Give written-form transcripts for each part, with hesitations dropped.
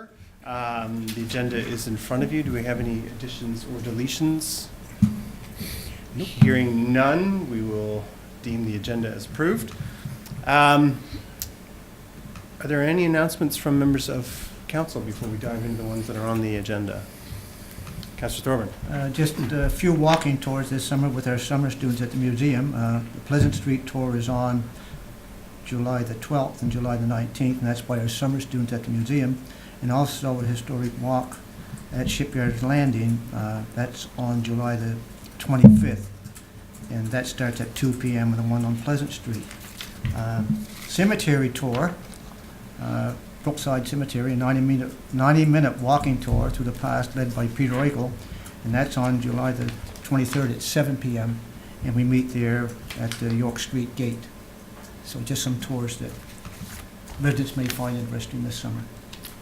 Chapter. The agenda is in front of you. Do we have any additions or deletions? Nope. Hearing none, we will deem the agenda as approved. Are there any announcements from members of council before we dive into the ones that are on the agenda? Councillor Thorburn. Just a few walking tours this summer with our summer students at the museum. The Pleasant Street tour is on July the 12th and July the 19th, and that's by our summer students at the museum. And also a historic walk at Shipyard Landing. That's on July the 25th, and that starts at 2 p.m. and the one on Pleasant Street. Cemetery tour, Brookside Cemetery, a 90-minute walking tour through the past led by Peter Eichel, and that's on July the 23rd at 7 p.m. and we meet there at the York Street Gate. So just some tours that residents may find interesting this summer.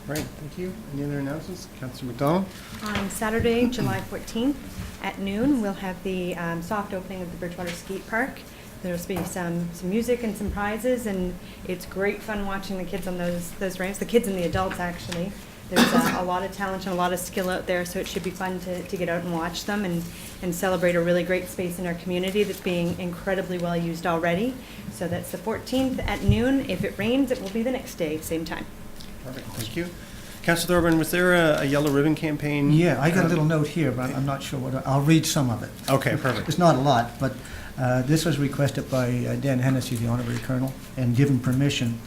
Right, thank you. Any other announcements? Councillor McDonald? On Saturday, July 14th at noon, we'll have the soft opening of the Bridgewater Skate Park. There'll be some music and some prizes, and it's great fun watching the kids on those ramps, the kids and the adults actually. There's a lot of talent and a lot of skill out there, so it should be fun to get out and watch them and celebrate a really great space in our community that's being incredibly well used already. So that's the 14th at noon. If it rains, it will be the next day, same time. Perfect, thank you. Councillor Thorburn, was there a yellow ribbon campaign? Yeah, I got a little note here, but I'm not sure what, I'll read some of it. Okay, perfect. It's not a lot, but this was requested by Dan Hennessy, the Honorary Colonel, and given permission.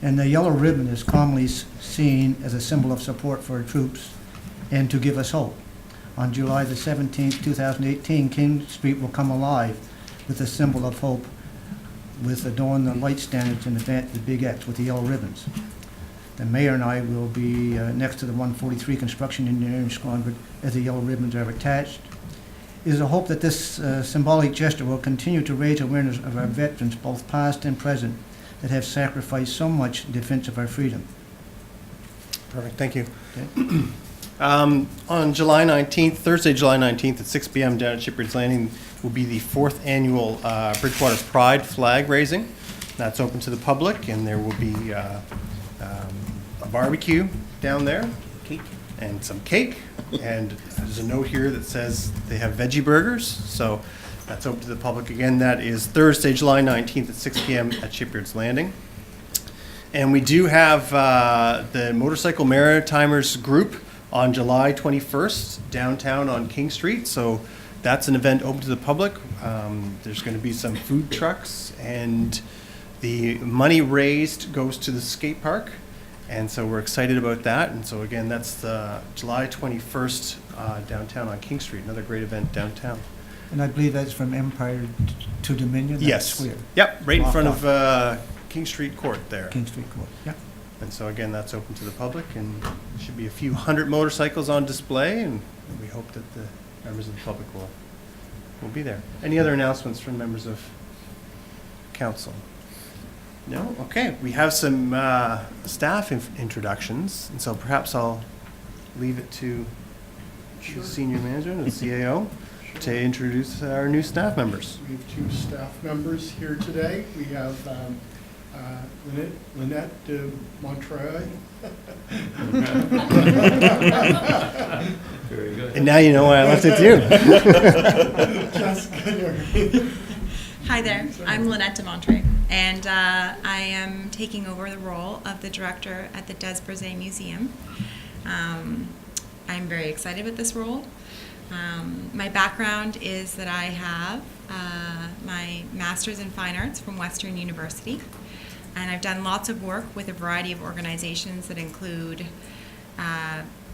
And the yellow ribbon is commonly seen as a symbol of support for our troops and to give us hope. On July the 17th, 2018, King Street will come alive with a symbol of hope with adorn the light standards and advance the big X with the yellow ribbons. The mayor and I will be next to the 143 Construction Engineering Squadron as the yellow ribbons are attached. It is a hope that this symbolic gesture will continue to raise awareness of our veterans, both past and present, that have sacrificed so much in defense of our freedom. Perfect, thank you. Okay. On July 19th, Thursday, July 19th at 6 p.m. down at Shipyard's Landing will be the 4th annual Bridgewater Pride flag raising. That's open to the public, and there will be a barbecue down there, cake, and some cake. And there's a note here that says they have veggie burgers, so that's open to the public. Again, that is Thursday, July 19th at 6 p.m. at Shipyard's Landing. And we do have the Motorcycle Maritimers group on July 21st downtown on King Street. So that's an event open to the public. There's going to be some food trucks, and the money raised goes to the skate park. And so we're excited about that. And so again, that's the July 21st downtown on King Street, another great event downtown. And I believe that's from Empire to Dominion? Yes. Square. Yep, right in front of King Street Court there. King Street Court, yeah. And so again, that's open to the public, and there should be a few hundred motorcycles on display, and we hope that the members of the public will be there. Any other announcements from members of council? No? Okay, we have some staff introductions, and so perhaps I'll leave it to the senior manager and the CAO to introduce our new staff members. We have two staff members here today. We have Lynette de Montreuil. Very good. And now you know why I left it to you. Jessica. Hi there, I'm Lynette de Montreuil, and I am taking over the role of the director at the Des Brisé Museum. I'm very excited with this role. My background is that I have my master's in fine arts from Western University, and I've done lots of work with a variety of organizations that include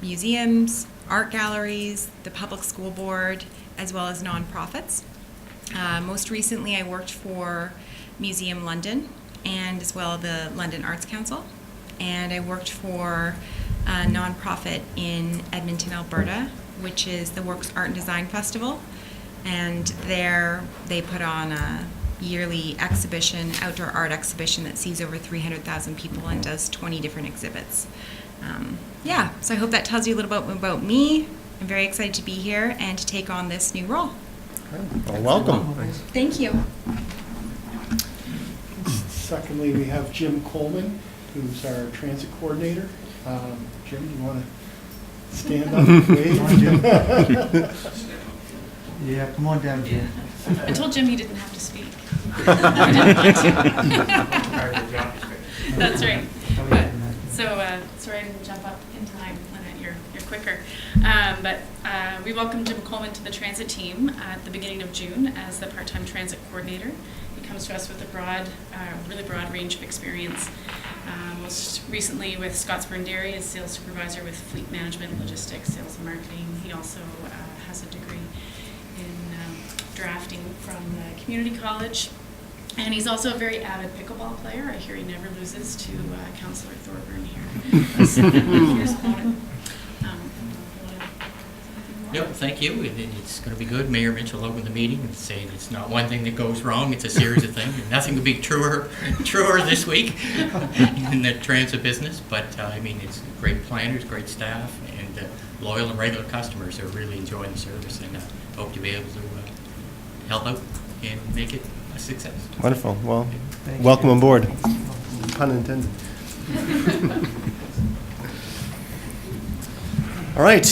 museums, art galleries, the public school board, as well as nonprofits. Most recently I worked for Museum London and as well the London Arts Council, and I worked for a nonprofit in Edmonton, Alberta, which is the Works Art and Design Festival, and there they put on a yearly exhibition, outdoor art exhibition that sees over 300,000 people and does 20 different exhibits. So I hope that tells you a little bit about me. I'm very excited to be here and to take on this new role. Well, welcome. Thank you. Secondly, we have Jim Coleman, who's our transit coordinator. Jim, you want to stand up and wave? Yeah, come on down, Jim. I told Jim he didn't have to speak. That's right. Sorry I didn't jump up in time, Lynette, you're quicker. We welcomed Jim Coleman to the transit team at the beginning of June as the part-time transit coordinator. He comes to us with a really broad range of experience. Most recently with Scottsburn Dairy as sales supervisor with fleet management, logistics, sales and marketing. He also has a degree in drafting from the community college. And he's also a very avid pickleball player. I hear he never loses to Councillor Thorburn here. So, here's about it. Yep, thank you. It's going to be good. Mayor Mitchell opened the meeting and saying it's not one thing that goes wrong, it's a series of things. And nothing could be truer this week in the transit business. But I mean, it's great planners, great staff, and loyal and regular customers are really enjoying the service. And I hope to be able to help out and make it a success. Wonderful. Well, Thank welcome you. on board. Pun intended. All right,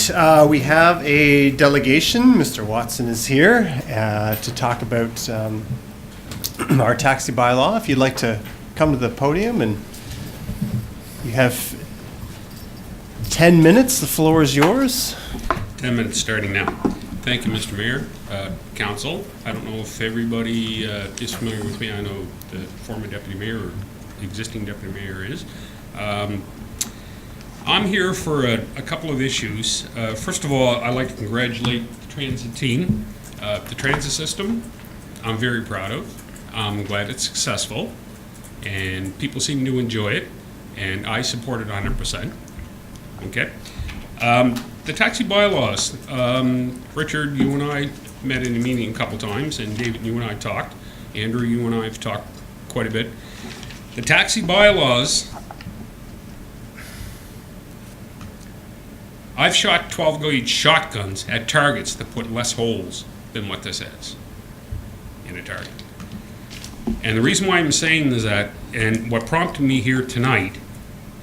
we have a delegation. Mr. Watson is here to talk about our taxi bylaw. If you'd like to come to the podium, and you have 10 minutes, the floor is yours. 10 minutes starting now. Thank you, Mr. Mayor, Council. I don't know if everybody is familiar with me. I know the former deputy mayor or existing deputy mayor is. I'm here for a couple of issues. First of all, I'd like to congratulate the transit team. The transit system, I'm very proud of. I'm glad it's successful, and people seem to enjoy it, and I support it 100%. Okay. The taxi bylaws. Richard, you and I met in a meeting a couple times, and David, you and I talked. Andrew, you and I have talked quite a bit. The taxi bylaws, I've shot 12-gauge shotguns at targets that put less holes than what this is in a target. And the reason why I'm saying is that, and what prompted me here tonight,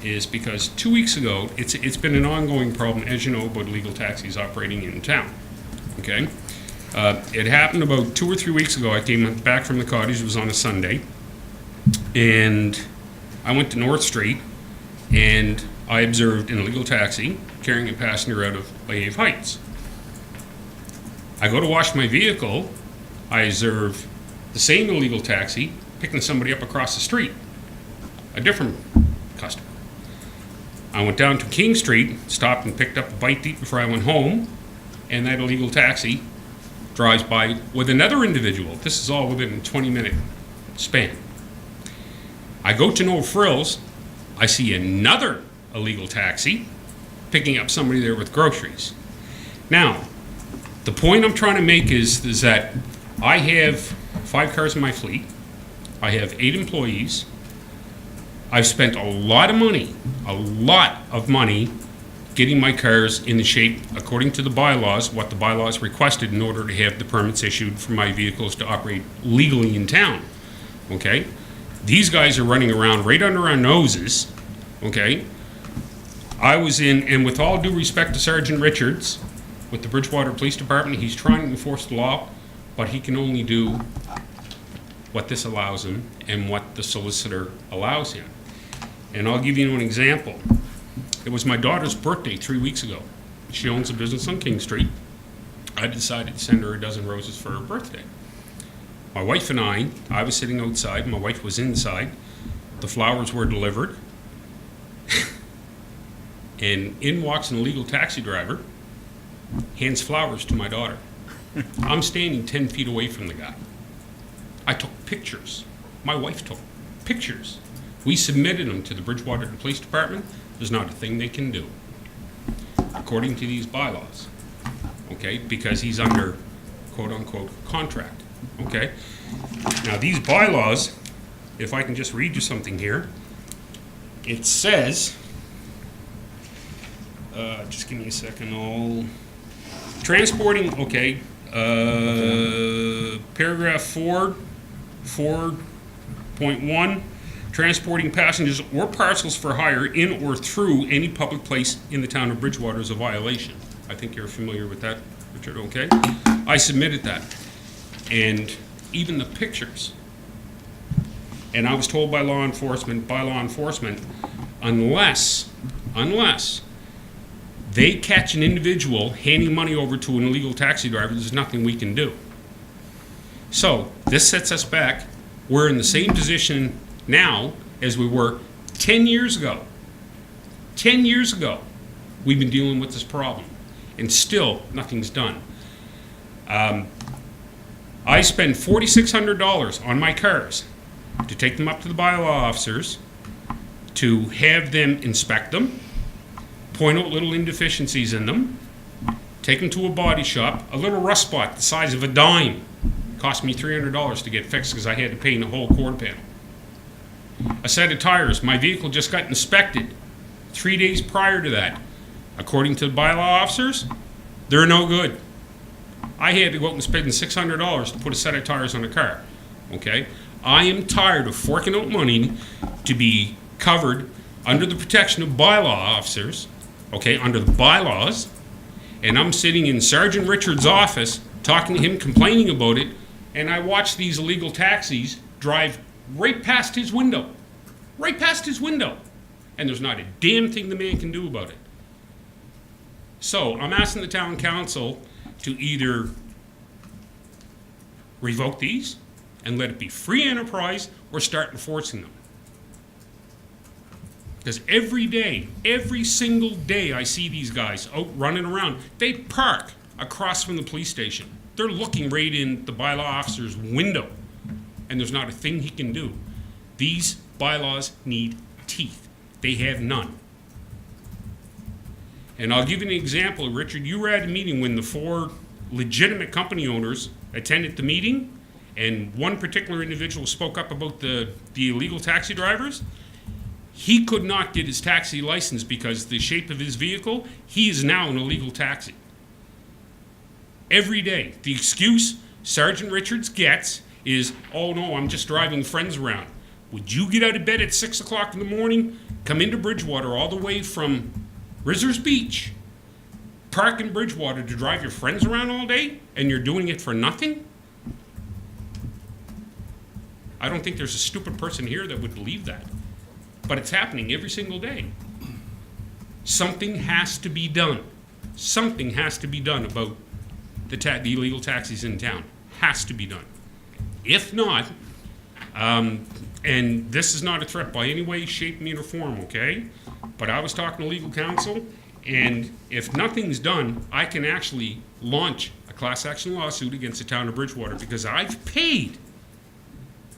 is because 2 weeks ago, it's been an ongoing problem, as you know, about illegal taxis operating in town. Okay? It happened about 2 or 3 weeks ago. I came back from the cottage, it was on a Sunday, and I went to North Street, and I observed an illegal taxi carrying a passenger out of Bayave Heights. I go to wash my vehicle, I observe the same illegal taxi picking somebody up across the street, a different customer. I went down to King Street, stopped and picked up a bite to eat before I went home, and that illegal taxi drives by with another individual. This is all within a 20-minute span. I go to No Frills, I see another illegal taxi picking up somebody there with groceries. Now, the point I'm trying to make is that I have 5 cars in my fleet. I have 8 employees. I've spent a lot of money getting my cars in the shape according to the bylaws, what the bylaws requested in order to have the permits issued for my vehicles to operate legally in town. Okay? These guys are running around right under our noses. Okay? I was in, and with all due respect to Sergeant Richards, with the Bridgewater Police Department, he's trying to enforce the law, but he can only do what this allows him and what the solicitor allows him. And I'll give you an example. It was my daughter's birthday 3 weeks ago. She owns a business on King Street. I decided to send her a dozen roses for her birthday. My wife and I was sitting outside, my wife was inside. The flowers were delivered. And in walks an illegal taxi driver, hands flowers to my daughter. I'm standing 10 feet away from the guy. I took pictures. My wife took pictures. We submitted them to the Bridgewater Police Department. There's not a thing they can do, according to these bylaws, okay? Because he's under quote-unquote contract, okay? Now these bylaws, if I can just read you something here, it says, just give me a second, transporting, okay, paragraph 4.1, transporting passengers or parcels for hire in or through any public place in the town of Bridgewater is a violation. I think you're familiar with that, Richard, okay? I submitted that. And even the pictures. And I was told by law enforcement, unless they catch an individual handing money over to an illegal taxi driver, there's nothing we can do. So this sets us back. We're in the same position now as we were 10 years ago. 10 years ago, we've been dealing with this problem, and still nothing's done. I spend $4,600 on my cars to take them up to the bylaw officers, to have them inspect them, point out little indeficiencies in them, take them to a body shop. A little rust spot the size of a dime cost me $300 to get fixed because I had to paint a whole quarter panel. A set of tires. My vehicle just got inspected 3 days prior to that. According to the bylaw officers, they're no good. I had to go out and spend $600 to put a set of tires on a car. Okay? I am tired of forking out money to be covered under the protection of bylaw officers, okay, under the bylaws, and I'm sitting in Sergeant Richard's office talking to him, complaining about it, and I watch these illegal taxis drive right past his window, and there's not a damn thing the man can do about it. So I'm asking the town council to either revoke these and let it be free enterprise or start enforcing them. Because every day, every single day I see these guys out running around. They park across from the police station. They're looking right in the bylaw officer's window, and there's not a thing he can do. These bylaws need teeth. They have none. And I'll give you an example. Richard, you were at a meeting when the 4 legitimate company owners attended the meeting, and one particular individual spoke up about the illegal taxi drivers. He could not get his taxi license because the shape of his vehicle, he is now an illegal taxi. Every day, the excuse Sergeant Richards gets is, oh no, I'm just driving friends around. Would you get out of bed at 6 o'clock in the morning, come into Bridgewater all the way from Rizzers Beach, park in Bridgewater to drive your friends around all day, and you're doing it for nothing? I don't think there's a stupid person here that would believe that. But it's happening every single day. Something has to be done. Something has to be done about the illegal taxis in town. Has to be done. If not, and this is not a threat by any way, shape, mean, or form, okay? But I was talking to legal counsel, and if nothing's done, I can actually launch a class action lawsuit against the town of Bridgewater because I've paid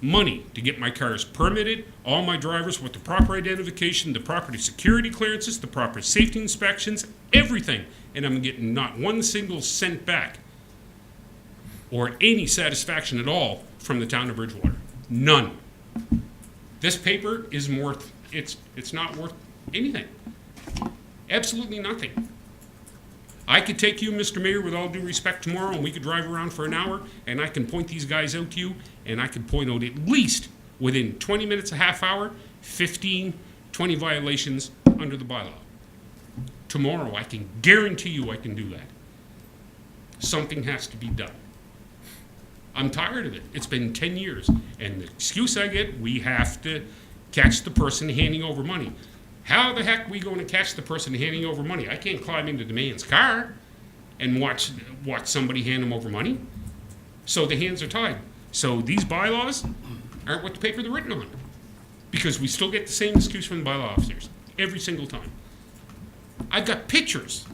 money to get my cars permitted, all my drivers with the proper identification, the proper security clearances, the proper safety inspections, everything, and I'm getting not one single cent back or any satisfaction at all from the town of Bridgewater. None. This paper isn't worth, it's not worth anything. Absolutely nothing. I could take you, Mr. Mayor, with all due respect tomorrow, and we could drive around for an hour, and I can point these guys out to you, and I could point out at least within 20 minutes, a half hour, 15, 20 violations under the bylaw. Tomorrow, I can guarantee you I can do that. Something has to be done. I'm tired of it. It's been 10 years, and the excuse I get, we have to catch the person handing over money. How the heck are we going to catch the person handing over money? I can't climb into the man's car and watch somebody hand him over money. So the hands are tied. So these bylaws aren't what the paper they're written on, because we still get the same excuse from the bylaw officers every single time. I've got pictures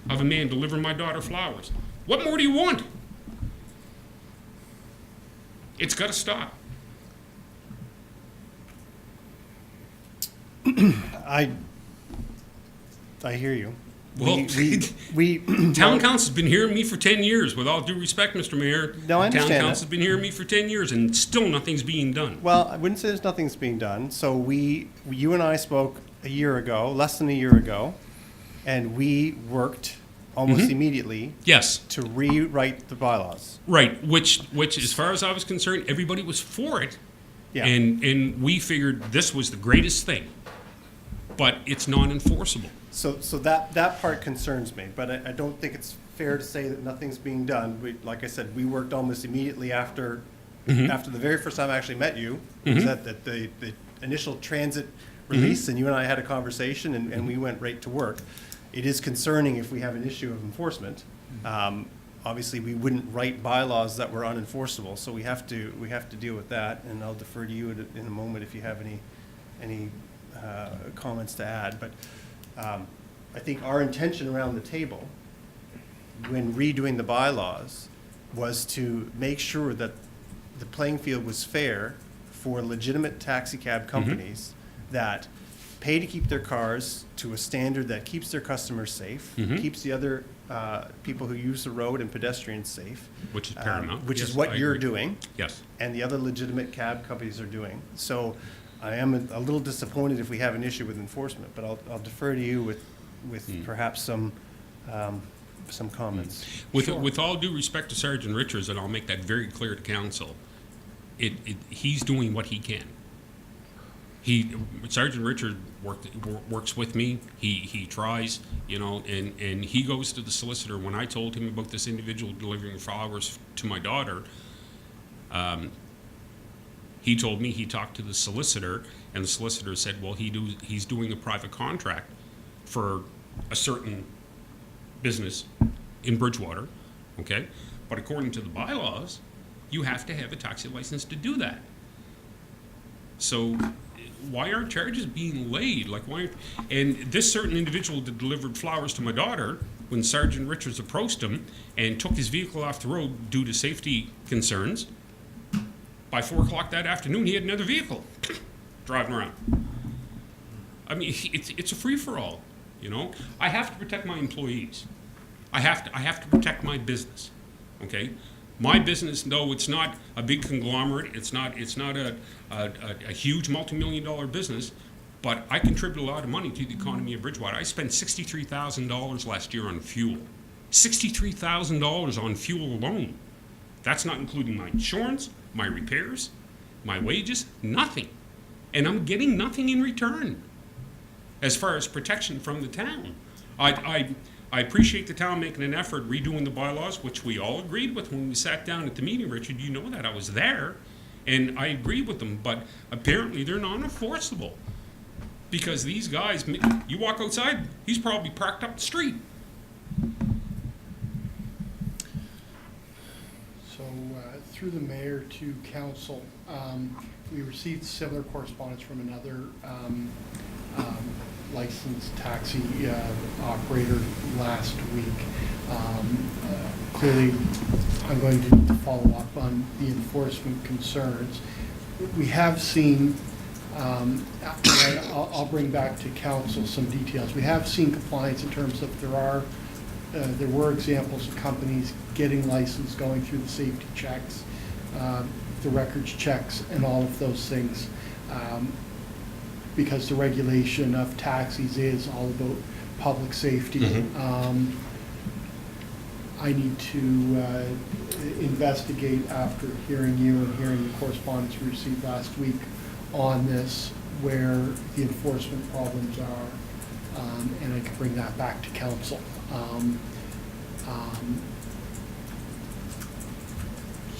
of a man delivering my daughter flowers. What more do you want? It's got to stop. I hear you. Well, We Town council's been hearing me for 10 years. With all due respect, Mr. Mayor, No, I understand Town that. council's been hearing me for 10 years, and still nothing's being done. Well, I wouldn't say there's nothing's being done. So you and I spoke a year ago, less than a year ago, and we worked almost immediately Yes, to rewrite the bylaws. right. Which, as far as I was concerned, everybody was for it Yeah. And we figured this was the greatest thing, but it's non-enforceable. So that part concerns me, but I don't think it's fair to say that nothing's being done. Like I said, we worked almost immediately after the very first time I actually met you. Was that the initial transit release, and you and I had a conversation, and we went right to work. It is concerning if we have an issue of enforcement. Obviously, we wouldn't write bylaws that were unenforceable, so we have to deal with that. And I'll defer to you in a moment if you have any comments to add. But I think our intention around the table, when redoing the bylaws, was to make sure that the playing field was fair for legitimate taxi cab companies that pay to keep their cars to a standard that keeps their customers safe, keeps the other people who use the road and pedestrians safe. Which is paramount. Which Yes, is what I you're agree. doing. Yes. And the other legitimate cab companies are doing. So I am a little disappointed if we have an issue with enforcement, but I'll defer to you with perhaps some comments. With all due respect to Sergeant Richards, and I'll make that very clear to council, he's doing what he can. Sergeant Richard works with me. He tries, and he goes to the solicitor. When I told him about this individual delivering flowers to my daughter, he told me he talked to the solicitor, and the solicitor said, well, he's doing a private contract for a certain business in Bridgewater, okay? But according to the bylaws, you have to have a taxi license to do that. So why aren't charges being laid? And this certain individual that delivered flowers to my daughter, when Sergeant Richards approached him and took his vehicle off the road due to safety concerns, by 4 o'clock that afternoon, he had another vehicle driving around. I mean, it's a free-for-all, I have to protect my employees. I have to protect my business, okay? My business, though it's not a big conglomerate, it's not a huge multi-million-dollar business, but I contribute a lot of money to the economy of Bridgewater. I spent $63,000 last year on fuel. $63,000 on fuel alone. That's not including my insurance, my repairs, my wages, nothing. And I'm getting nothing in return as far as protection from the town. I appreciate the town making an effort redoing the bylaws, which we all agreed with when we sat down at the meeting, Richard. You know that. I was there, and I agree with them, but apparently they're non-enforceable. Because these guys, you walk outside, he's probably parked up the street. So through the mayor to council, we received similar correspondence from another licensed taxi operator last week. Clearly, I'm going to follow up on the enforcement concerns. We have seen, I'll bring back to council some details. We have seen compliance in terms of there were examples of companies getting licensed, going through the safety checks, the records checks, and all of those things. Because the regulation of taxis is all about public safety. I need to investigate after hearing you and hearing the correspondence we received last week on this, where the enforcement problems are, and I can bring that back to council. So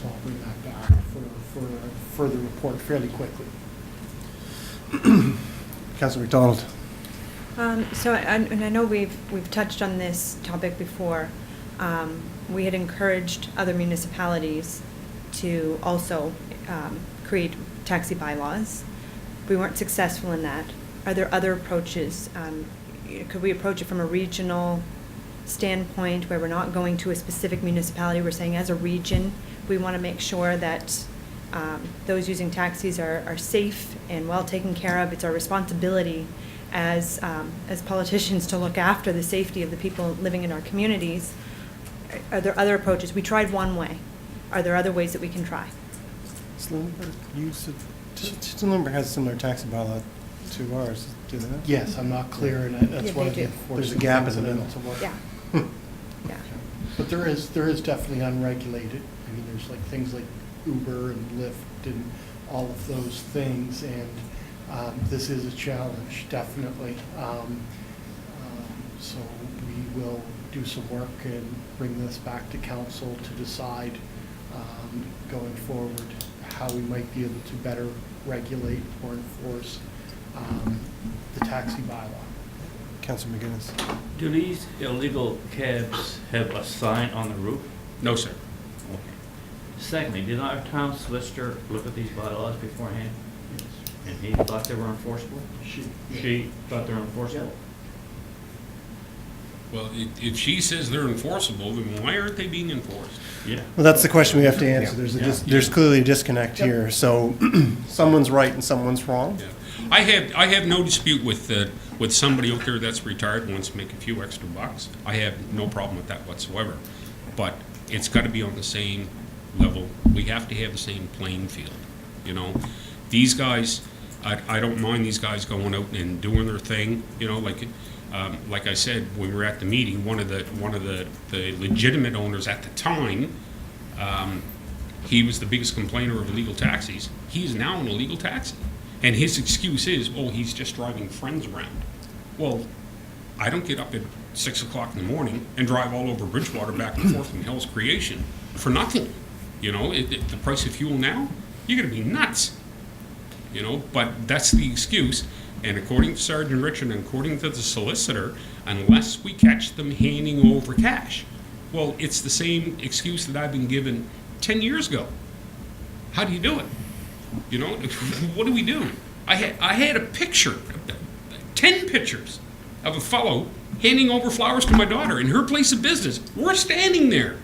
I'll bring that back for a further report fairly quickly. Councilor McDonald. And I know we've touched on this topic before. We had encouraged other municipalities to also create taxi bylaws. We weren't successful in that. Are there other approaches? Could we approach it from a regional standpoint where we're not going to a specific municipality? We're saying as a region, we want to make sure that those using taxis are safe and well taken care of. It's our responsibility as politicians to look after the safety of the people living in our communities. Are there other approaches? We tried one way. Are there other ways that we can try? Lumber has a similar taxi bylaw to ours, do they not? Yes, I'm not clear, and that's Yeah, one they of the do. enforcement. There's a gap in things the that I middle. need to look. Yeah. Yeah. But there is definitely unregulated. I mean, there's like things like Uber and Lyft and all of those things, and this is a challenge, definitely. So we will do some work and bring this back to council to decide going forward how we might be able to better regulate or enforce the taxi bylaw. Councilor McGinnis. Do these illegal cabs have a sign on the roof? No, sir. Okay. Secondly, did our town solicitor look at these bylaws beforehand? And he thought they were enforceable? She thought they were enforceable? Well, if she says they're enforceable, then why aren't they being enforced? Yeah. Well, that's the question we have to answer. Yeah. There's clearly a disconnect here. So someone's right and someone's wrong. Yeah. I have no dispute with somebody out there that's retired and wants to make a few extra bucks. I have no problem with that whatsoever. But it's got to be on the same level. We have to have the same playing field. You know, these guys, I don't mind these guys going out and doing their thing. You know, like I said when we were at the meeting, one of the legitimate owners at the time, he was the biggest complainer of illegal taxis. He is now an illegal taxi. And his excuse is, oh, he's just driving friends around. Well, I don't get up at 6 o'clock in the morning and drive all over Bridgewater back and forth from Hell's Creation for nothing. You know, the price of fuel now, you're going to be nuts. You know, but that's the excuse. And according to Sergeant Richard and according to the solicitor, unless we catch them handing over cash, well, it's the same excuse that I've been given 10 years ago. How do you do it? You know, what do we do? I had a picture, 10 pictures of a fellow handing over flowers to my daughter in her place of business. We're standing there.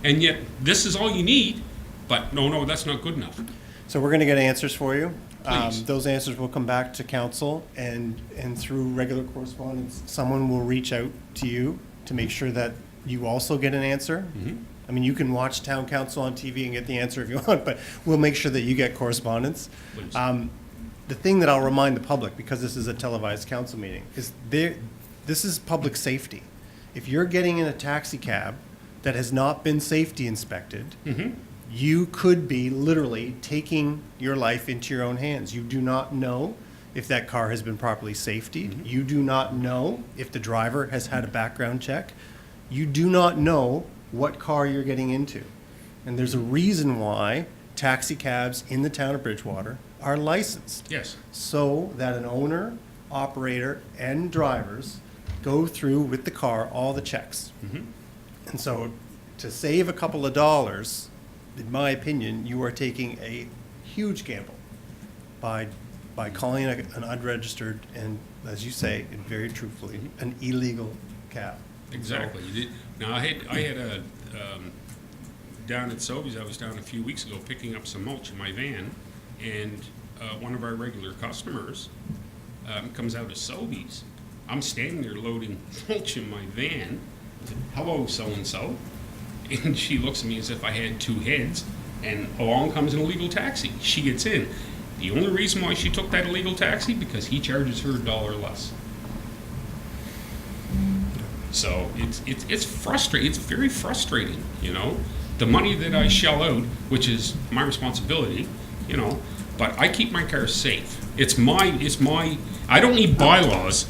And yet, this is all you need. But no, that's not good enough. So we're going to get answers for you. Please. Those answers will come back to council, and through regular correspondence, someone will reach out to you to make sure that you also get an answer. Mm-hmm. I mean, you can watch town council on TV and get the answer if you want, but we'll make sure that you get correspondence. Please. The thing that I'll remind the public, because this is a televised council meeting, is this is public safety. If you're getting in a taxi cab that has not been safety inspected, Mm-hmm. you could be literally taking your life into your own hands. You do not know if that car has been properly safetied. Mm-hmm. You do not know if the driver has had a background check. You do not know what car you're getting into. And there's a reason why taxi cabs in the town of Bridgewater are licensed. Yes. So that an owner, operator, and drivers go through with the car all the checks. Mm-hmm. And so to save a couple of dollars, in my opinion, you are taking a huge gamble by calling an unregistered and, as you say, and very truthfully, an illegal cab. Exactly. Now, I had a, down at Sobeys, I was down a few weeks ago picking up some mulch in my van, and one of our regular customers comes out of Sobeys. I'm standing there loading mulch in my van. I said, hello, so-and-so. And she looks at me as if I had two heads, and along comes an illegal taxi. She gets in. The only reason why she took that illegal taxi, because he charges her $1 less. So it's frustrating. It's very frustrating, you know. The money that I shell out, which is my responsibility, you know, but I keep my car safe. It's my. I don't need bylaws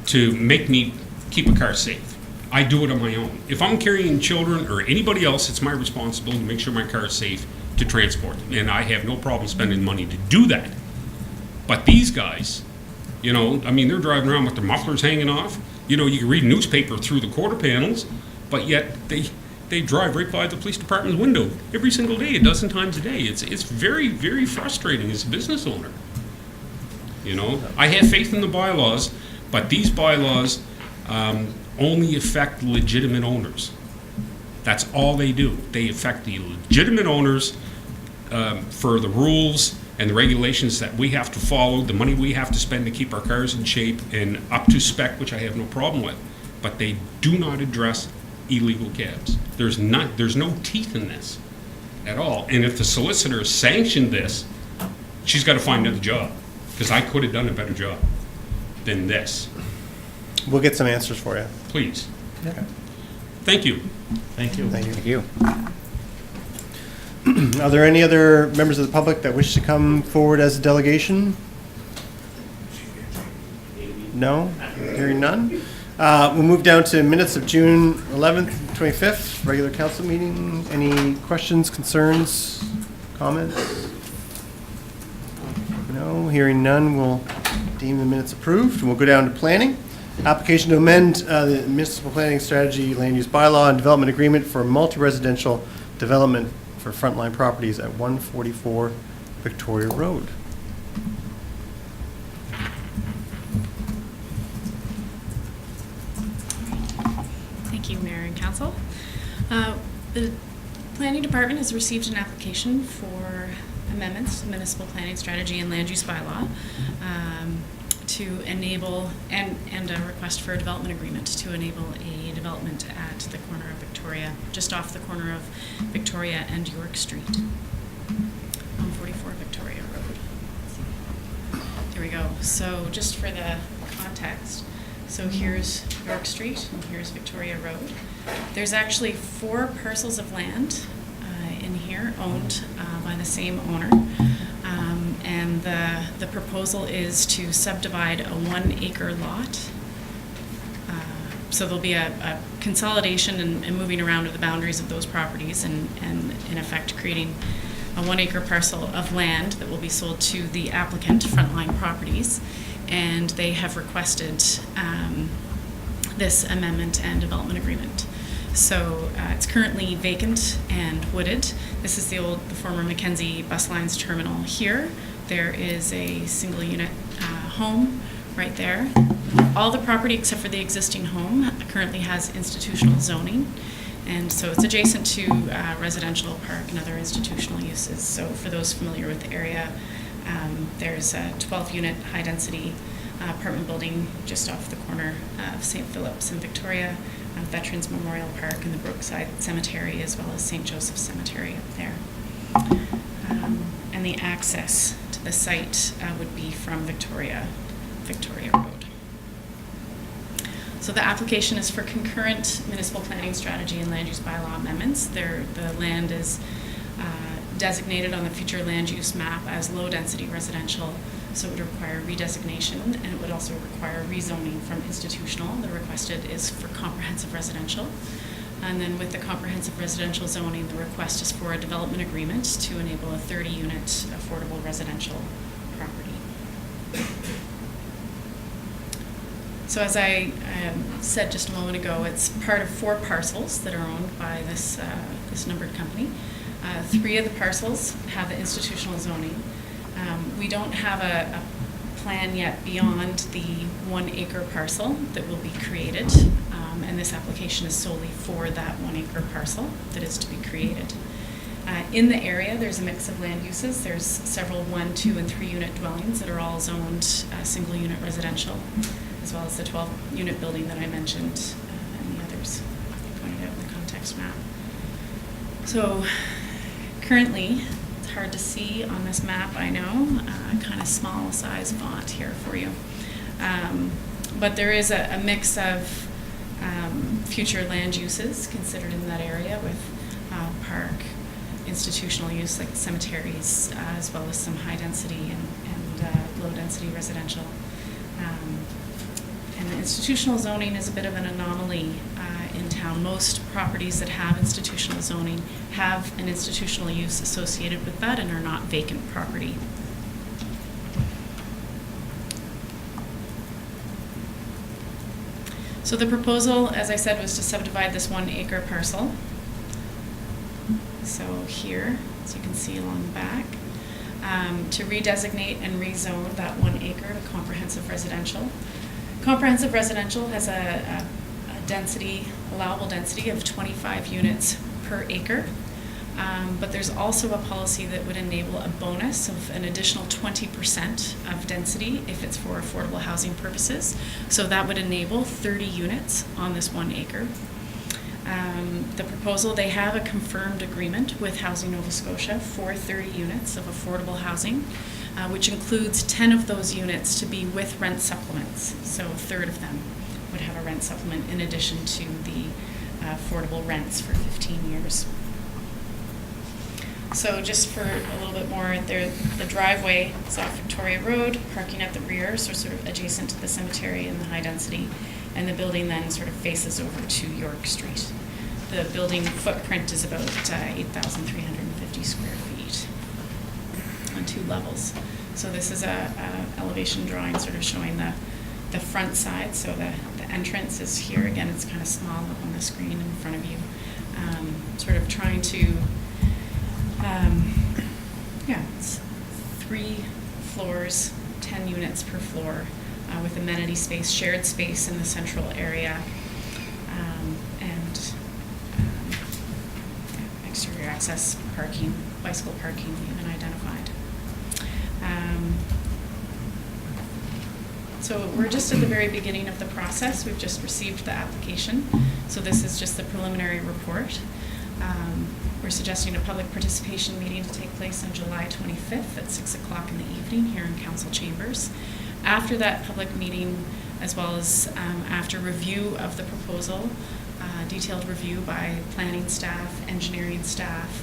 to make me keep a car safe. I do it on my own. If I'm carrying children or anybody else, it's my responsibility to make sure my car is safe to transport them. And I have no problem spending money to do that. But these guys, you know, I mean, they're driving around with their mufflers hanging off. You know, you can read newspaper through the quarter panels, but yet they drive right by the police department's window every single day, a dozen times a day. It's very, very frustrating as a business owner. You know, I have faith in the bylaws, but these bylaws only affect legitimate owners. That's all they do. They affect the legitimate owners for the rules and the regulations that we have to follow, the money we have to spend to keep our cars in shape and up to spec, which I have no problem with. But they do not address illegal cabs. There's no teeth in this at all. And if the solicitor sanctioned this, she's got to find another job, because I could have done a better job than this. We'll get some answers for you. Please. Okay. Thank you. Thank you. Thank you. Are there any other members of the public that wish to come forward as a delegation? No? Hearing none? We'll move down to minutes of June 11th, 25th, regular council meeting. Any questions, concerns, comments? No? Hearing none, we'll deem the minutes approved. And we'll go down to planning. Application to amend the municipal planning strategy, land use bylaw, and development agreement for multi-residential development for frontline properties at 144 Victoria Road. Thank you, Mayor and Council. The Planning Department has received an application for amendments to municipal planning strategy and land use bylaw to enable, and a request for a development agreement to enable a development at the corner of Victoria, just off the corner of Victoria and York Street, on 44 Victoria Road. There we go. So just for the context, so here's York Street and here's Victoria Road. There's actually 4 parcels of land in here owned by the same owner. And the proposal is to subdivide a 1-acre lot. So there'll be a consolidation and moving around of the boundaries of those properties and in effect creating a 1-acre parcel of land that will be sold to the applicant, Frontline Properties. And they have requested this amendment and development agreement. So it's currently vacant and wooded. This is the former Mackenzie Bus Lines terminal here. There is a single unit home right there. All the property except for the existing home currently has institutional zoning. And so it's adjacent to residential park and other institutional uses. So for those familiar with the area, there's a 12-unit high-density apartment building just off the corner of St. Philip's and Victoria, Veterans Memorial Park and the Brookside Cemetery, as well as St. Joseph's Cemetery up there. And the access to the site would be from Victoria Road. So the application is for concurrent municipal planning strategy and land use bylaw amendments. The land is designated on the future land use map as low-density residential, so it would require redesignation, and it would also require rezoning from institutional. The requested is for comprehensive residential. And then with the comprehensive residential zoning, the request is for a development agreement to enable a 30-unit affordable residential property. So as I said just a moment ago, it's part of 4 parcels that are owned by this numbered company. 3 of the parcels have the institutional zoning. We don't have a plan yet beyond the 1-acre parcel that will be created, and this application is solely for that 1-acre parcel that is to be created. In the area, there's a mix of land uses. There's several 1, 2, and 3-unit dwellings that are all zoned single-unit residential, as well as the 12-unit building that I mentioned, and the others pointed out in the context map. So currently, it's hard to see on this map, I know, kind of small size font here for you. But there is a mix of future land uses considered in that area with park, institutional use like cemeteries, as well as some high density and low density residential. And the institutional zoning is a bit of an anomaly in town. Most properties that have institutional zoning have an institutional use associated with that and are not vacant property. So the proposal, as I said, was to subdivide this 1-acre parcel. So here, as you can see along the back, to redesignate and rezone that 1 acre to comprehensive residential. Comprehensive residential has a density, allowable density of 25 units per acre. But there's also a policy that would enable a bonus of an additional 20% of density if it's for affordable housing purposes. So that would enable 30 units on this 1 acre. The proposal, they have a confirmed agreement with Housing Nova Scotia for 30 units of affordable housing, which includes 10 of those units to be with rent supplements. So a third of them would have a rent supplement in addition to the affordable rents for 15 years. So just for a little bit more, the driveway is off Victoria Road, parking at the rear, so sort of adjacent to the cemetery and the high density. And the building then sort of faces over to York Street. The building footprint is about 8,350 square feet on 2 levels. So this is a elevation drawing sort of showing the front side. So the entrance is here. Again, it's kind of small up on the screen in front of you. Sort of trying to, it's 3 floors, 10 units per floor, with amenity space, shared space in the central area, and exterior access parking, bicycle parking even identified. So we're just at the very beginning of the process. We've just received the application. So this is just the preliminary report. We're suggesting a public participation meeting to take place on July 25th at 6 o'clock in the evening here in council chambers. After that public meeting, as well as after review of the proposal, detailed review by planning staff, engineering staff,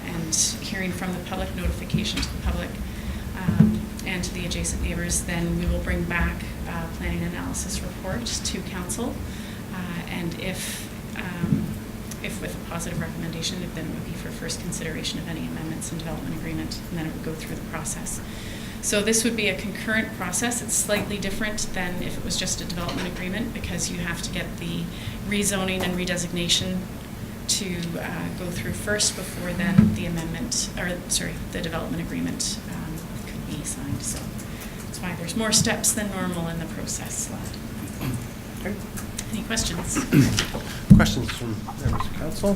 and hearing from the public, notification to the public, and to the adjacent neighbors, then we will bring back a planning analysis report to council. And if with a positive recommendation, then it would be for first consideration of any amendments in development agreement, and then it would go through the process. So this would be a concurrent process. It's slightly different than if it was just a development agreement, because you have to get the rezoning and redesignation to go through first before then the amendment, or sorry, the development agreement could be signed. So that's why there's more steps than normal in the process. Okay. Any questions? Questions from members of council?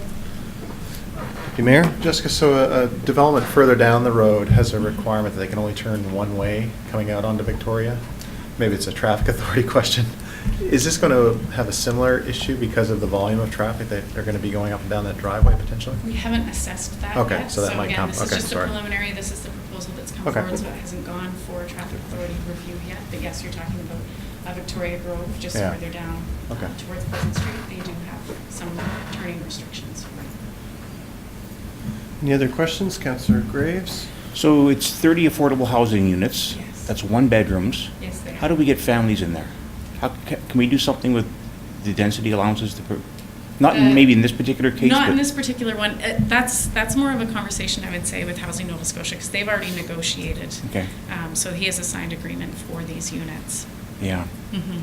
Thank you, Mayor. Jessica, so a development further down the road has a requirement that they can only turn one way coming out onto Victoria. Maybe it's a traffic authority question. Is this going to have a similar issue because of the volume of traffic that are going to be going up and down that driveway potentially? We haven't assessed that Okay, yet. so that might again, come. This is Okay, just sorry. a preliminary. This is the proposal that's come Okay. forward, so it hasn't gone for traffic authority review yet. But yes, you're talking about Victoria Grove, just Yeah. further down Okay. towards Pleasant Street. They do have some turning restrictions. Any other questions? Councillor Graves? So it's 30 affordable housing units. Yes. That's 1 bedrooms. Yes, they are. How do we get families in there? How, can we do something with the density allowances? Not maybe in this particular case, Not but in this particular one. That's more of a conversation, I would say, with Housing Nova Scotia, because they've already negotiated. Okay. So he has a signed agreement for these units. Yeah. Mhm.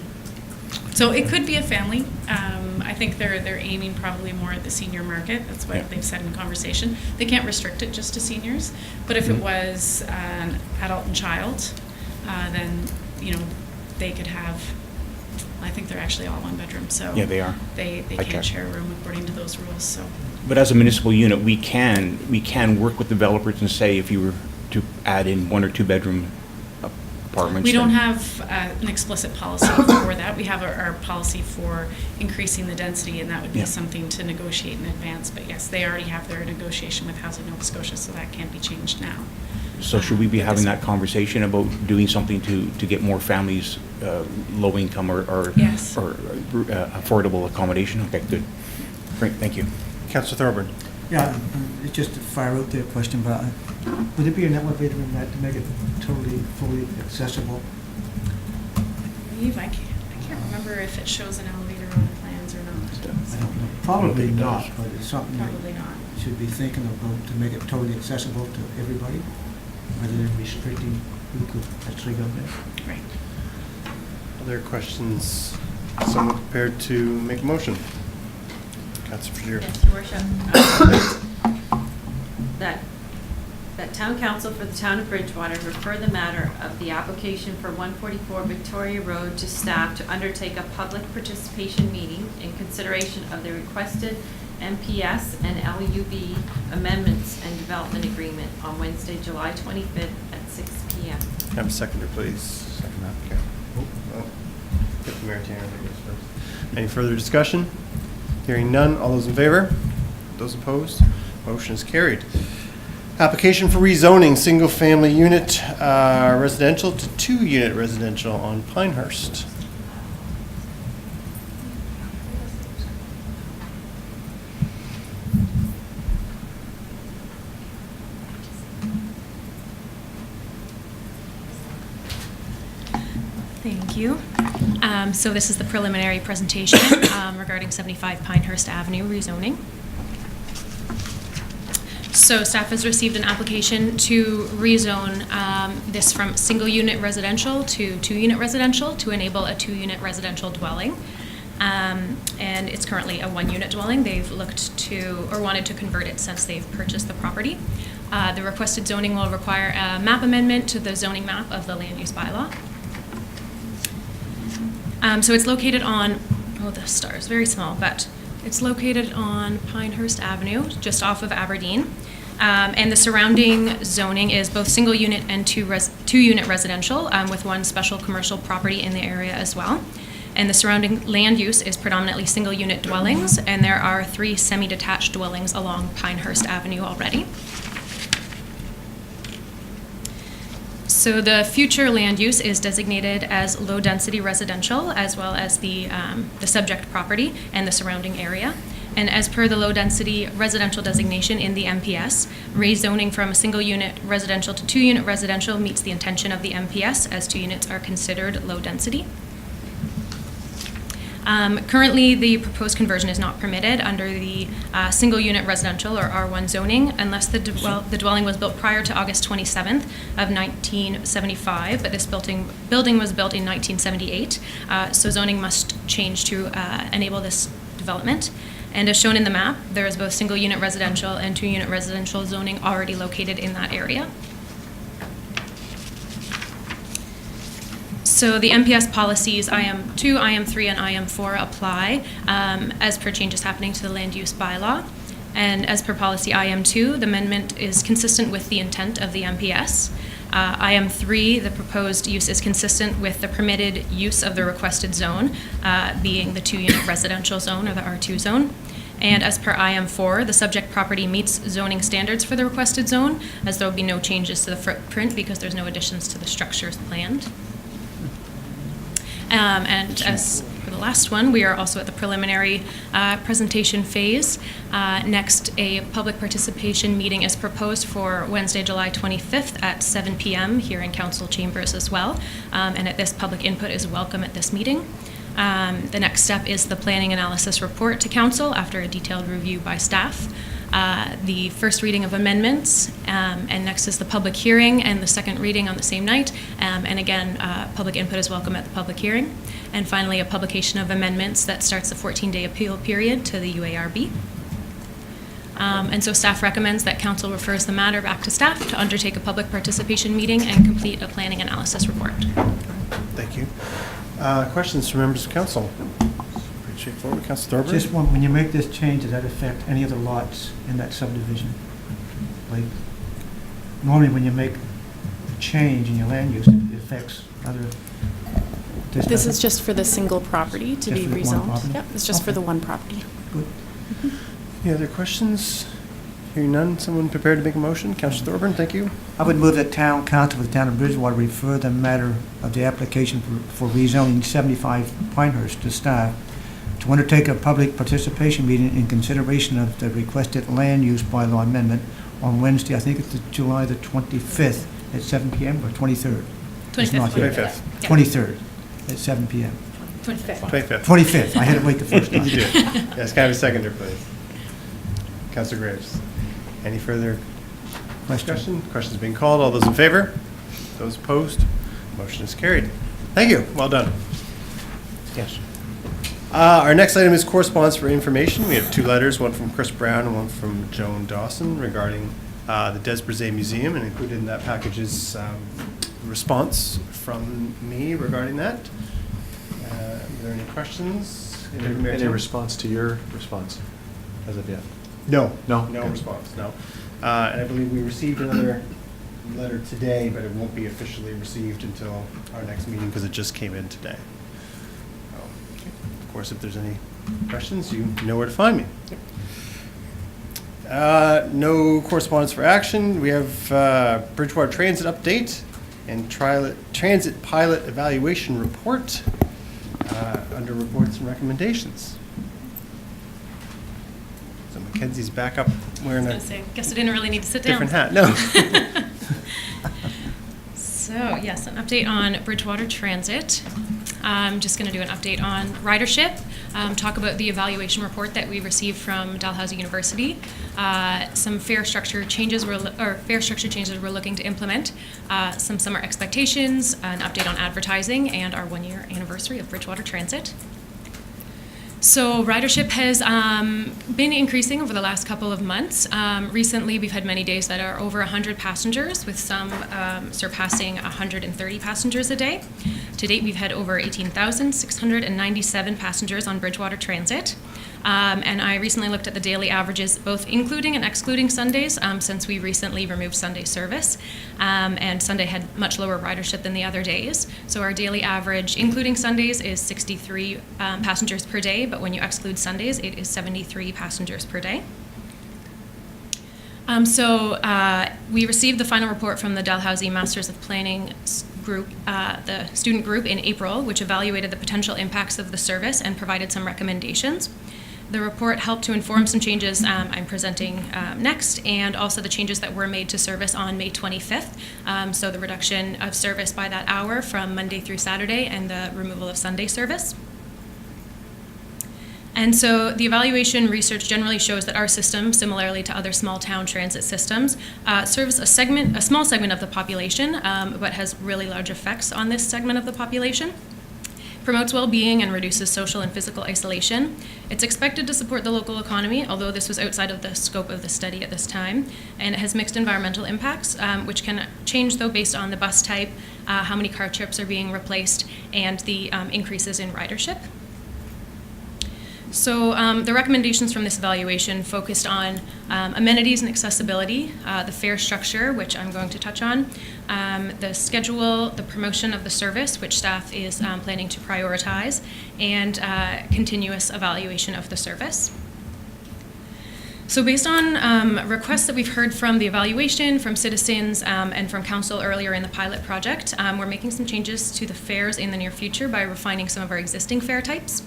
So it could be a family. I think they're aiming probably more at the senior market. That's what Yeah. they've said in conversation. They can't restrict it just to seniors, but if it was an adult and child, then they could have. I think they're actually all 1 bedroom, so Yeah, they are. They I can't checked. share a room according to those rules. So But as a municipal unit, we can work with developers and say if you were to add in 1 or 2 bedroom apartments. we don't then- have an explicit policy for that. We have our policy for increasing the density, and that would be Yeah. something to negotiate in advance. But yes, they already have their negotiation with Housing Nova Scotia, so that can't be changed now. So should we be But having this- that conversation about doing something to get more families, low income or Yes. affordable accommodation? Okay, good. Great, thank you. Councillor Thorburn? Yeah, it's just a fire out there question, but would there be an elevator in that to make it totally, fully accessible? I can't remember if it shows an elevator on the plans or not. I don't know. Probably think it not, does. but it's something that Probably not. we should be thinking about to make it totally accessible to everybody, rather than restricting who could actually go there. Right. Other questions? Someone prepared to make a motion? Councillor Frazier? Yes, Your Worship. That Town Council for the Town of Bridgewater refer the matter of the application for 144 Victoria Road to staff to undertake a public participation meeting in consideration of the requested MPS and LUB amendments and development agreement on Wednesday, July 25th at 6 p.m. Have a seconder, please. Second that, okay. Oh, get the mayor to answer this first. Any further discussion? Hearing none, all those in favor? Those opposed? Motion is carried. Application for rezoning, single-family unit residential to 2-unit residential on Pinehurst. Thank you. So this is the preliminary presentation regarding 75 Pinehurst Avenue rezoning. So staff has received an application to rezone this from single-unit residential to two-unit residential to enable a two-unit residential dwelling. And it's currently a one-unit dwelling. They've looked to, or wanted to convert it since they've purchased the property. The requested zoning will require a map amendment to the zoning map of the land use bylaw. So it's located on, oh, the star is very small, but it's located on Pinehurst Avenue, just off of Aberdeen. And the surrounding zoning is both single unit and two-unit residential, with one special commercial property in the area as well. And the surrounding land use is predominantly single-unit dwellings, and there are 3 semi-detached dwellings along Pinehurst Avenue already. So the future land use is designated as low-density residential, as well as the subject property and the surrounding area. And as per the low-density residential designation in the MPS, rezoning from a single-unit residential to two-unit residential meets the intention of the MPS, as 2 units are considered low-density. Currently, the proposed conversion is not permitted under the single-unit residential or R1 zoning unless the dwelling was built prior to August 27th of 1975, but this building was built in 1978, so zoning must change to enable this development. And as shown in the map, there is both single-unit residential and two-unit residential zoning already located in that area. So the MPS policies IM2, IM3, and IM4 apply as per changes happening to the land use bylaw. And as per policy IM2, the amendment is consistent with the intent of the MPS. IM3, the proposed use is consistent with the permitted use of the requested zone, being the two-unit residential zone or the R2 zone. And as per IM4, the subject property meets zoning standards for the requested zone, as there will be no changes to the footprint because there's no additions to the structures planned. And as for the last one, we are also at the preliminary presentation phase. Next, a public participation meeting is proposed for Wednesday, July 25th at 7 p.m. here in council chambers as well. And at this, public input is welcome at this meeting. The next step is the planning analysis report to council after a detailed review by staff. The first reading of amendments, and next is the public hearing and the second reading on the same night. And again, public input is welcome at the public hearing. And finally, a publication of amendments that starts the 14-day appeal period to the UARB. And so staff recommends that council refers the matter back to staff to undertake a public participation meeting and complete a planning analysis report. Thank you. Questions from members of council? Pretty straightforward. Councilor Thorburn? Just one, when you make this change, does that affect any other lots in that subdivision? Like, normally when you make a change in your land use, it affects other. This is just for the single property to be Just for the one rezoned. property? Yep, it's just for the one property. Good. Any other questions? Hearing none, someone prepared to make a motion? Councilor Thorburn, thank you. I would move that town council for the town of Bridgewater refer the matter of the application for rezoning 75 Pinehurst to staff to undertake a public participation meeting in consideration of the requested land use bylaw amendment on Wednesday, I think it's July the 25th at 7 p.m. or 23rd? It's not yet. 25th. 23rd at 7 p.m. 25th. 25th. 25th, I had to wait the first time. You did. Yes, can I have a seconder, please? Councilor Graves. Any further discussion? Questions being called. All those in favor? Those opposed? Motion is carried. Thank you. Well done. Yes. Our next item is correspondence for information. We have 2 letters, one from Chris Brown and one from Joan Dawson regarding the Des Brisé Museum, and included in that package is response from me regarding that. Are there any questions? Any response to your response as of yet? No. No? No Okay. response, no. And I believe we received another letter today, but it won't be officially received until our next meeting because it just came in today. Of course, if there's any questions, you know where to find me. No correspondence for action. We have Bridgewater Transit update and transit pilot evaluation report under reports and recommendations. So Mackenzie's back up wearing a Guess I didn't really need to sit down. different hat. No. So, yes, an update on Bridgewater Transit. I'm just going to do an update on ridership, talk about the evaluation report that we received from Dalhousie University, some fare structure changes we're looking to implement, some summer expectations, an update on advertising, and our 1-year anniversary of Bridgewater Transit. So ridership has been increasing over the last couple of months. Recently, we've had many days that are over 100 passengers, with some surpassing 130 passengers a day. To date, we've had over 18,697 passengers on Bridgewater Transit. And I recently looked at the daily averages, both including and excluding Sundays, since we recently removed Sunday service. And Sunday had much lower ridership than the other days. So our daily average, including Sundays, is 63 passengers per day, but when you exclude Sundays, it is 73 passengers per day. We received the final report from the Dalhousie Masters of Planning group, the student group, in April, which evaluated the potential impacts of the service and provided some recommendations. The report helped to inform some changes I'm presenting next, and also the changes that were made to service on May 25th. So the reduction of service by that hour from Monday through Saturday and the removal of Sunday service. And so the evaluation research generally shows that our system, similarly to other small town transit systems, serves a small segment of the population, but has really large effects on this segment of the population. Promotes well-being and reduces social and physical isolation. It's expected to support the local economy, although this was outside of the scope of the study at this time. And it has mixed environmental impacts, which can change, though, based on the bus type, how many car trips are being replaced, and the increases in ridership. So the recommendations from this evaluation focused on amenities and accessibility, the fare structure, which I'm going to touch on, the schedule, the promotion of the service, which staff is planning to prioritize, and continuous evaluation of the service. So based on requests that we've heard from the evaluation, from citizens, and from council earlier in the pilot project, we're making some changes to the fares in the near future by refining some of our existing fare types.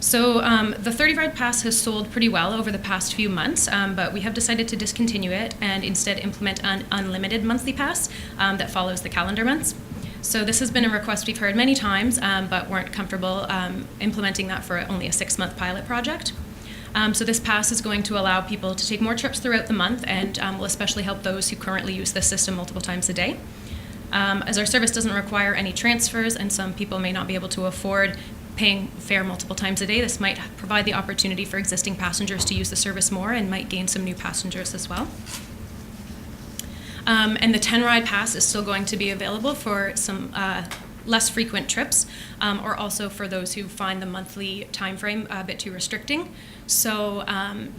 So the 30-ride pass has sold pretty well over the past few months, but we have decided to discontinue it and instead implement an unlimited monthly pass that follows the calendar months. So this has been a request we've heard many times, but weren't comfortable implementing that for only a 6-month pilot project. So this pass is going to allow people to take more trips throughout the month, and will especially help those who currently use this system multiple times a day. As our service doesn't require any transfers, and some people may not be able to afford paying fare multiple times a day, this might provide the opportunity for existing passengers to use the service more and might gain some new passengers as well. And the 10-ride pass is still going to be available for some less frequent trips, or also for those who find the monthly time frame a bit too restricting. So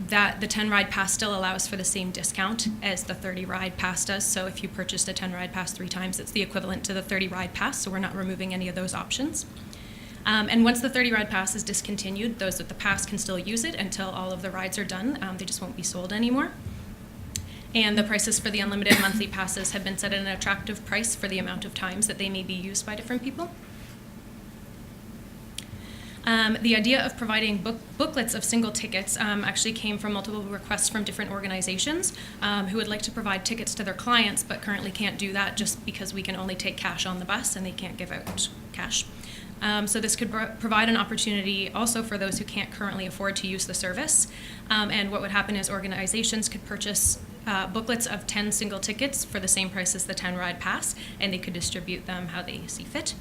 that the 10-ride pass still allows for the same discount as the 30-ride pass does. So if you purchased a 10-ride pass 3 times, it's the equivalent to the 30-ride pass, so we're not removing any of those options. And once the 30-ride pass is discontinued, those with the pass can still use it until all of the rides are done. They just won't be sold anymore. And the prices for the unlimited monthly passes have been set at an attractive price for the amount of times that they may be used by different people. The idea of providing booklets of single tickets actually came from multiple requests from different organizations who would like to provide tickets to their clients, but currently can't do that just because we can only take cash on the bus and they can't give out cash. So this could provide an opportunity also for those who can't currently afford to use the service. And what would happen is organizations could purchase booklets of 10 single tickets for the same price as the 10-ride pass, and they could distribute them how they see fit.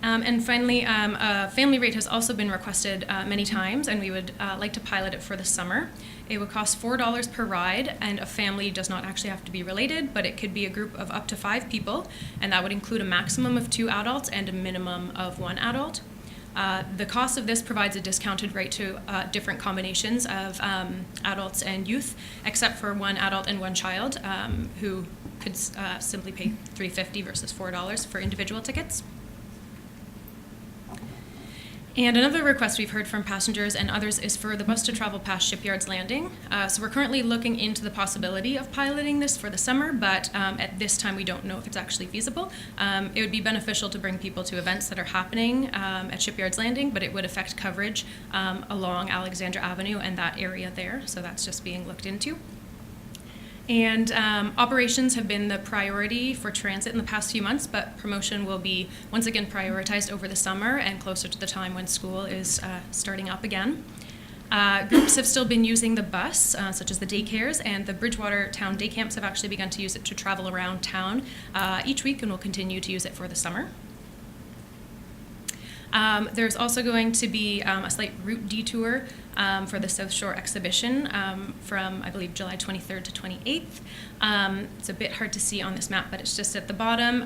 And finally, a family rate has also been requested many times, and we would like to pilot it for the summer. It would cost $4 per ride, and a family does not actually have to be related, but it could be a group of up to 5 people, and that would include a maximum of 2 adults and a minimum of 1 adult. The cost of this provides a discounted rate to different combinations of adults and youth, except for 1 adult and 1 child, who could simply pay $3.50 versus $4 for individual tickets. And another request we've heard from passengers and others is for the bus to travel past Shipyard's Landing. So we're currently looking into the possibility of piloting this for the summer, but at this time we don't know if it's actually feasible. It would be beneficial to bring people to events that are happening at Shipyard's Landing, but it would affect coverage along Alexandra Avenue and that area there, so that's just being looked into. And operations have been the priority for transit in the past few months, but promotion will be once again prioritized over the summer and closer to the time when school is starting up again. Groups have still been using the bus, such as the daycares, and the Bridgewater Town Day Camps have actually begun to use it to travel around town each week and will continue to use it for the summer. There's also going to be a slight route detour for the South Shore exhibition from, I believe, July 23rd to 28th. It's a bit hard to see on this map, but it's just at the bottom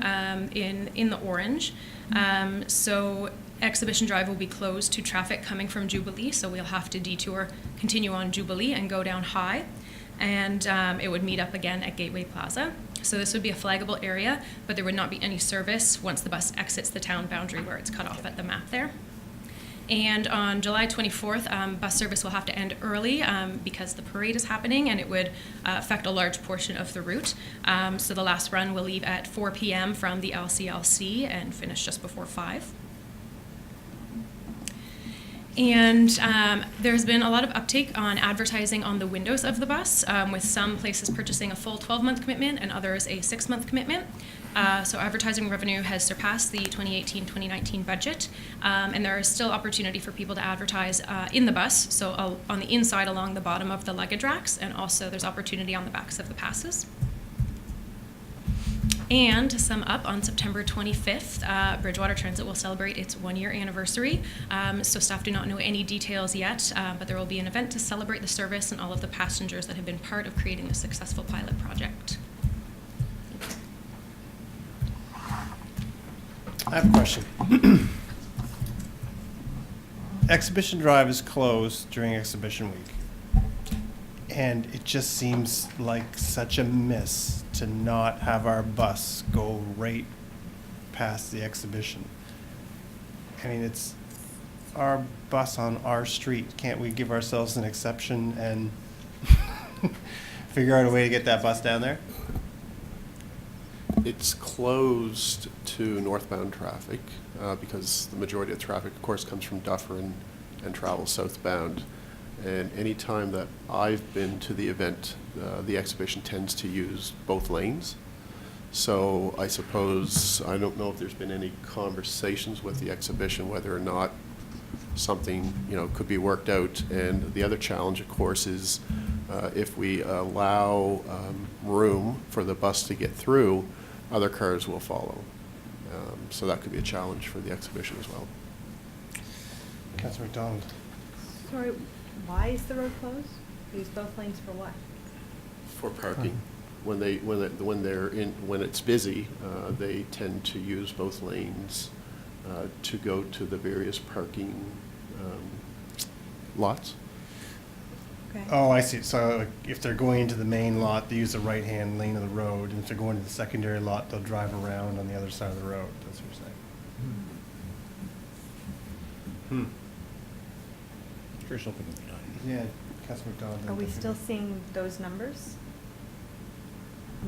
in the orange. So Exhibition Drive will be closed to traffic coming from Jubilee, so we'll have to detour, continue on Jubilee and go down High, and it would meet up again at Gateway Plaza. So this would be a flaggable area, but there would not be any service once the bus exits the town boundary where it's cut off at the map there. And on July 24th, bus service will have to end early because the parade is happening, and it would affect a large portion of the route. So the last run will leave at 4 p.m. from the LCLC and finish just before 5. And there's been a lot of uptake on advertising on the windows of the bus, with some places purchasing a full 12-month commitment and others a 6-month commitment. So advertising revenue has surpassed the 2018-2019 budget, and there is still opportunity for people to advertise in the bus, so on the inside along the bottom of the luggage racks, and also there's opportunity on the backs of the passes. And to sum up, on September 25th, Bridgewater Transit will celebrate its 1-year anniversary. So staff do not know any details yet, but there will be an event to celebrate the service and all of the passengers that have been part of creating the successful pilot project. I have a question. Exhibition Drive is closed during Exhibition Week, and it just seems like such a miss to not have our bus go right past the exhibition. I mean, it's our bus on our street. Can't we give ourselves an exception and figure out a way to get that bus down there? It's closed to northbound traffic because the majority of traffic, of course, comes from Dufferin and travels southbound. And any time that I've been to the event, the exhibition tends to use both lanes. So I suppose, I don't know if there's been any conversations with the exhibition, whether or not something, could be worked out. And the other challenge, of course, is if we allow room for the bus to get through, other cars will follow. So that could be a challenge for the exhibition as well. Councillor McDonald. Sorry, why is the road closed? Use both lanes for what? For parking. When it's busy, they tend to use both lanes to go to the various parking lots. Okay. Oh, I see. So if they're going into the main lot, they use the right-hand lane of the road, and if they're going to the secondary lot, they'll drive around on the other side of the road. That's what you're saying. Sure, something can be done. Yeah, Councilor McDonald. Are we still seeing those numbers?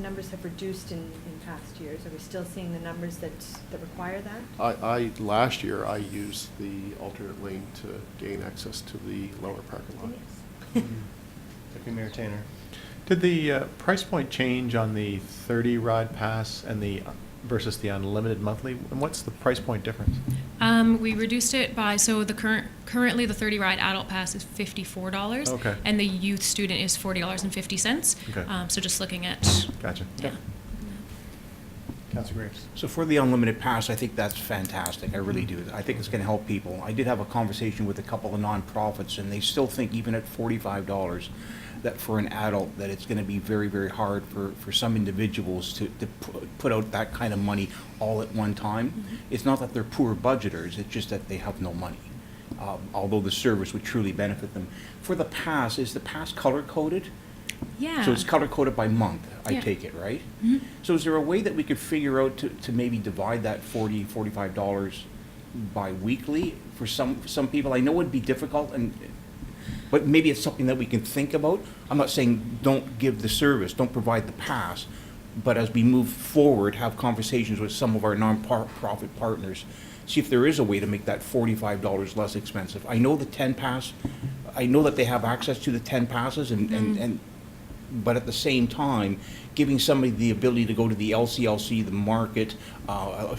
Numbers have reduced in past years. Are we still seeing the numbers that require that? Last year, I used the alternate lane to gain access to the lower parking lot. Deputy Mayor Taylor. Did the price point change on the 30 ride pass and versus the unlimited monthly? And what's the price point difference? We reduced it by, so currently the 30 ride adult pass is $54. Okay. And the youth student is $40.50. Okay. So just looking at. Gotcha. Yeah. Councilor Graves. So for the unlimited pass, I think that's fantastic. I really do. I think it's going to help people. I did have a conversation with a couple of nonprofits, and they still think even at $45 that for an adult that it's going to be very, very hard for some individuals to put out that kind of money all at one time. Mm-hmm. It's not that they're poor budgeters, it's just that they have no money. Although the service would truly benefit them. For the pass, is the pass color-coded? Yeah. So it's color-coded by month, I Yeah. take it, right? Mhm. So is there a way that we could figure out to maybe divide that $45 bi-weekly for some people? I know it'd be difficult, but maybe it's something that we can think about. I'm not saying don't give the service, don't provide the pass, but as we move forward, have conversations with some of our non-profit partners, see if there is a way to make that $45 less expensive. I know the 10 pass, I know that they have access to the 10 passes, and but at the same time, giving somebody the ability to go to the LCLC, the market,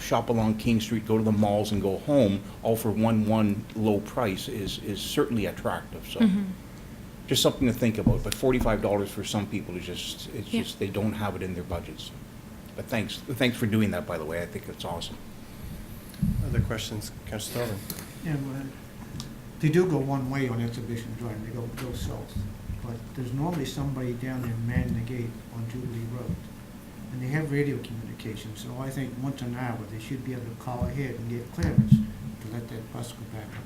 shop along King Street, go to the malls and go home, all for one low price is certainly attractive, so. Just something to think about, but $45 for some people is just, it's Yeah. just, they don't have it in their budgets. But thanks for doing that, by the way, I think it's awesome. Other questions, Councillor Thorburn? Yeah, well, they do go one way on Exhibition Drive, they go south. But there's normally somebody down there manning the gate on Jubilee Road. And they have radio communication, so I think once an hour, they should be able to call ahead and get clearance to let that bus go back up.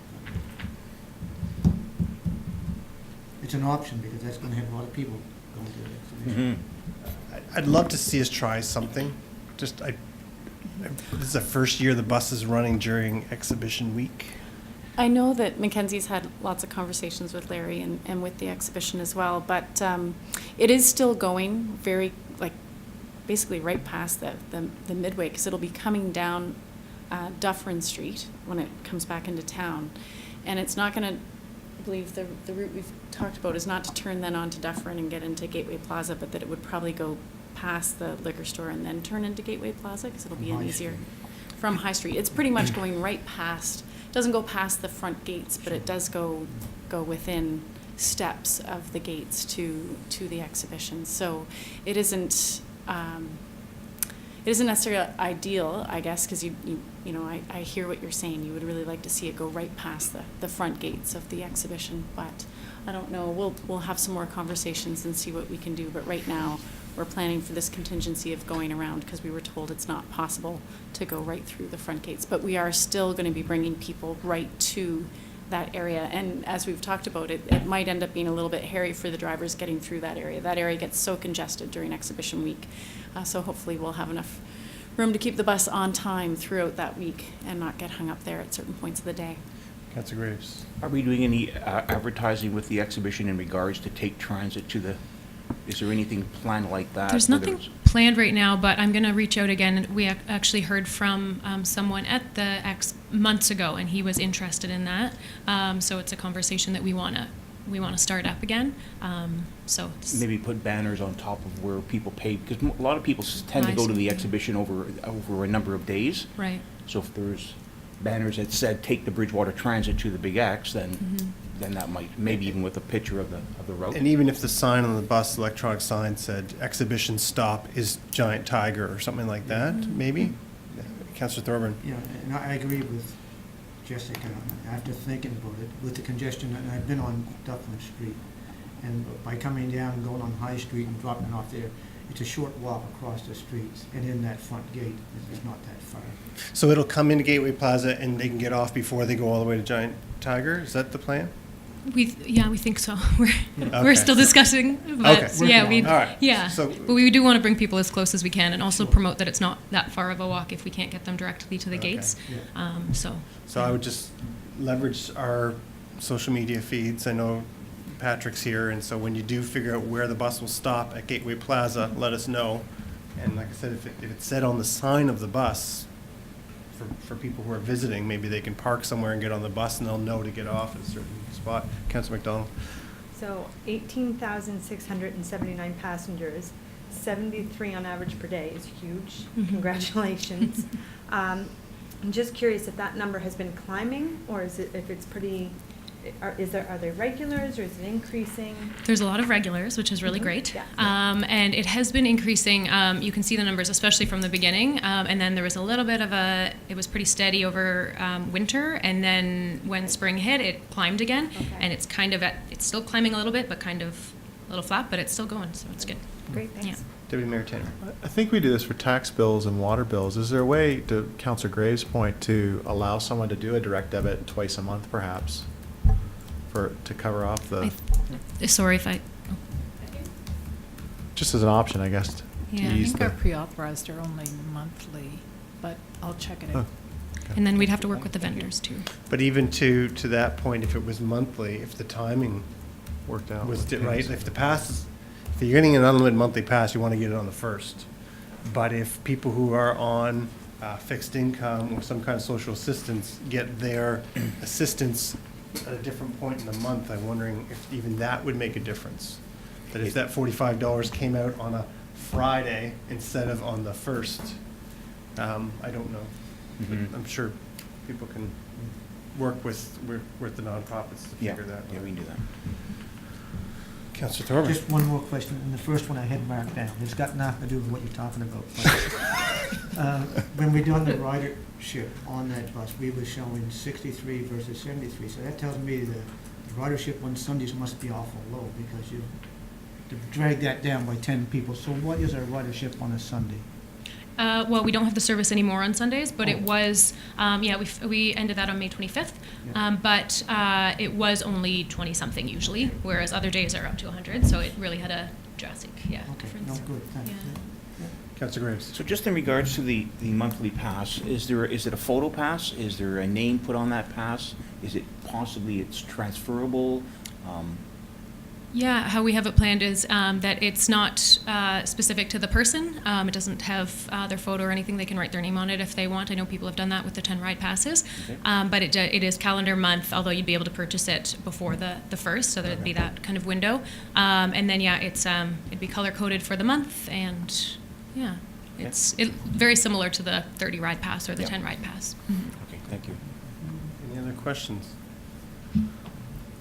It's an option, because that's gonna have a lot of people going to the exhibition. I'd love to see us try something. This is the first year the bus is running during exhibition week. I know that Mackenzie's had lots of conversations with Larry and with the exhibition as well, but it is still going very, like, basically right past the midway, because it'll be coming down Dufferin Street when it comes back into town. And it's not going to, I believe the route we've talked about is not to turn then onto Dufferin and get into Gateway Plaza, but that it would probably go past the liquor store and then turn into Gateway Plaza, because it'll be an easier from High Street. It's pretty much going right past. Doesn't go past the front gates, but it does go within steps of the gates to the exhibition. So it isn't necessarily ideal, I guess, because you know, I hear what you're saying. You would really like to see it go right past the front gates of the exhibition, but I don't know. We'll have some more conversations and see what we can do. But right now, we're planning for this contingency of going around, because we were told it's not possible to go right through the front gates. But we are still going to be bringing people right to that area. And as we've talked about, it might end up being a little bit hairy for the drivers getting through that area. That area gets so congested during exhibition week. So hopefully we'll have enough room to keep the bus on time throughout that week and not get hung up there at certain points of the day. Councillor Graves? Are we doing any advertising with the exhibition in regards to take transit to the, is there anything planned like that? There's whether nothing it's- planned right now, but I'm going to reach out again. We actually heard from someone at the X months ago, and he was interested in that. So it's a conversation that we want to start up again. So it's Maybe put banners on top of where people pay, because a lot of people tend to go to the exhibition over a number of days. right. So if there's banners that said, take the Bridgewater Transit to the Big X, then that might, maybe even with a picture of the route. And even if the sign on the bus, electronic sign, said exhibition stop is Giant Tiger or something like that, maybe? Councillor Thorburn? Yeah, and I agree with Jessica. After thinking about it, with the congestion, and I've been on Dufferin Street, and by coming down and going on High Street and dropping off there, it's a short walk across the streets, and in that front gate, it's not that far. So it'll come into Gateway Plaza and they can get off before they go all the way to Giant Tiger? Is that the plan? We think so. We're Okay. still discussing, but Okay. yeah, All right. yeah. So- But we do want to bring people as close as we can, and also promote that it's not that far of a walk if we can't get them directly to the Okay. gates. Yeah. So I would just leverage our social media feeds. I know Patrick's here, and so when you do figure out where the bus will stop at Gateway Plaza, let us know. And like I said, if it's said on the sign of the bus, for people who are visiting, maybe they can park somewhere and get on the bus, and they'll know to get off at a certain spot. Councillor McDonald? So 18,679 passengers, 73 on average per day is huge. Congratulations. I'm just curious if that number has been climbing, or is it, if it's pretty, are they regulars, or is it increasing? There's a lot of regulars, which is really great. Yeah. And it has been increasing. You can see the numbers, especially from the beginning. And then there was a little bit of it was pretty steady over winter. And then when spring hit, it climbed again. Okay. And it's it's still climbing a little bit, but kind of a little flat, but it's still going. So it's good. Great, thanks. Yeah. Deputy Mayor Tanner? I think we do this for tax bills and water bills. Is there a way, to Councillor Graves' point, to allow someone to do a direct debit twice a month, perhaps, to cover off the, Sorry if I. just as an option, I guess, to Yeah. I ease think our the. pre-authorized are only monthly, but I'll check it out. And then we'd have to work with the vendors too. But even to that point, if it was monthly, if the timing Worked out. was with right, things. if the pass is, if you're getting an unlimited monthly pass, you want to get it on the first. But if people who are on fixed income or some kind of social assistance get their assistance at a different point in the month, I'm wondering if even that would make a difference. That if that $45 came out on a Friday instead of on the 1st, I don't know. But Mhm. I'm sure people can work with the nonprofits to Yeah, figure that out. yeah, we can do that. Councillor Thorburn. Just one more question, and the first one I had marked down. It's got nothing to do with what you're talking about. But, when we're doing the ridership on that bus, we were showing 63 versus 73. So that tells me the ridership on Sundays must be awful low because you to drag that down by 10 people. So what is our ridership on a Sunday? Well, we don't have the service anymore on Sundays, but it Oh. was, we ended that on May 25th. Yeah. But it was only 20-something usually, whereas other days are up to 100, so it really had a drastic, Okay, difference. no, good, thanks. Yeah. Councillor Graves. So just in regards to the monthly pass, is it a photo pass? Is there a name put on that pass? Is it possibly it's transferable? Yeah, how we have it planned is that it's not specific to the person. It doesn't have their photo or anything. They can write their name on it if they want. I know people have done that with the 10 ride passes. Okay. But it is calendar month, although you'd be able to purchase it before the 1st, so there'd be that kind of window. And then, it'd be color-coded for the month, and, it's very similar to the 30 ride pass or the Yeah. 10 ride pass. Okay, thank you. Any other questions?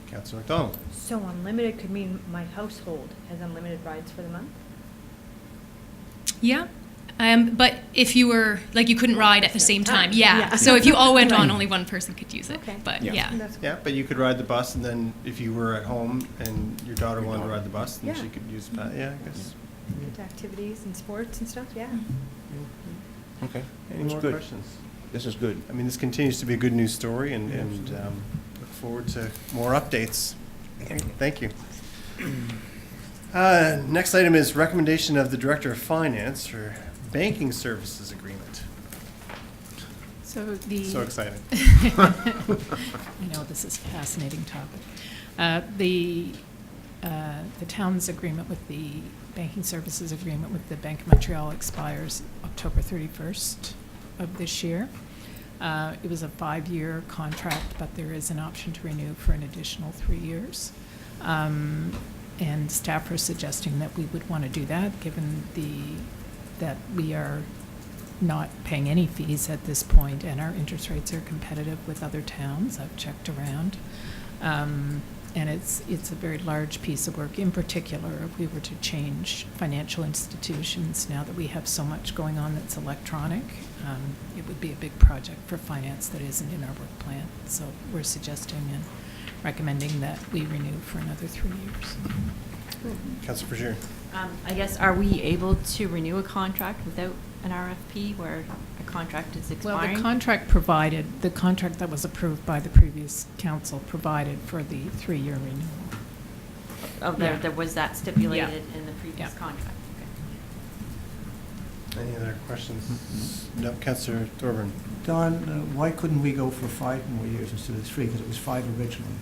Councillor McDonald. So unlimited could mean my household has unlimited rides for the month? Yeah. But if you were, you couldn't ride at the same time. Yeah. Yeah. So if you all went on, only one person could use it. Okay. But, Yeah. yeah. That's Yeah, but you could ride the bus, and then if you were at home and your daughter wanted to ride the bus, then Yeah. she could use that. Yeah, I guess. good to activities and sports and stuff, yeah. Okay. Any That's more good. questions? This is good. I mean, this continues to be a good news story, and look forward to more updates. Thank you. Next item is recommendation of the Director of Finance for banking services agreement. So the. So exciting. I know, this is a fascinating topic. The town's agreement with the banking services agreement with the Bank of Montreal expires October 31st of this year. It was a 5-year contract, but there is an option to renew for an additional 3 years. And staff are suggesting that we would want to do that, given that we are not paying any fees at this point, and our interest rates are competitive with other towns. I've checked around. And it's a very large piece of work. In particular, if we were to change financial institutions, now that we have so much going on that's electronic, it would be a big project for finance that isn't in our work plan. So we're suggesting and recommending that we renew for another 3 years. Councilor Frazier. I guess, are we able to renew a contract without an RFP where a contract is Well, expiring? the contract that was approved by the previous council provided for the 3-year renewal. Oh, Yeah. there was that stipulated Yeah. in the previous Yeah. contract, okay. Any other questions? No, Councilor Thorburn. Don, why couldn't we go for 5 more years instead of 3? Because it was 5 originally.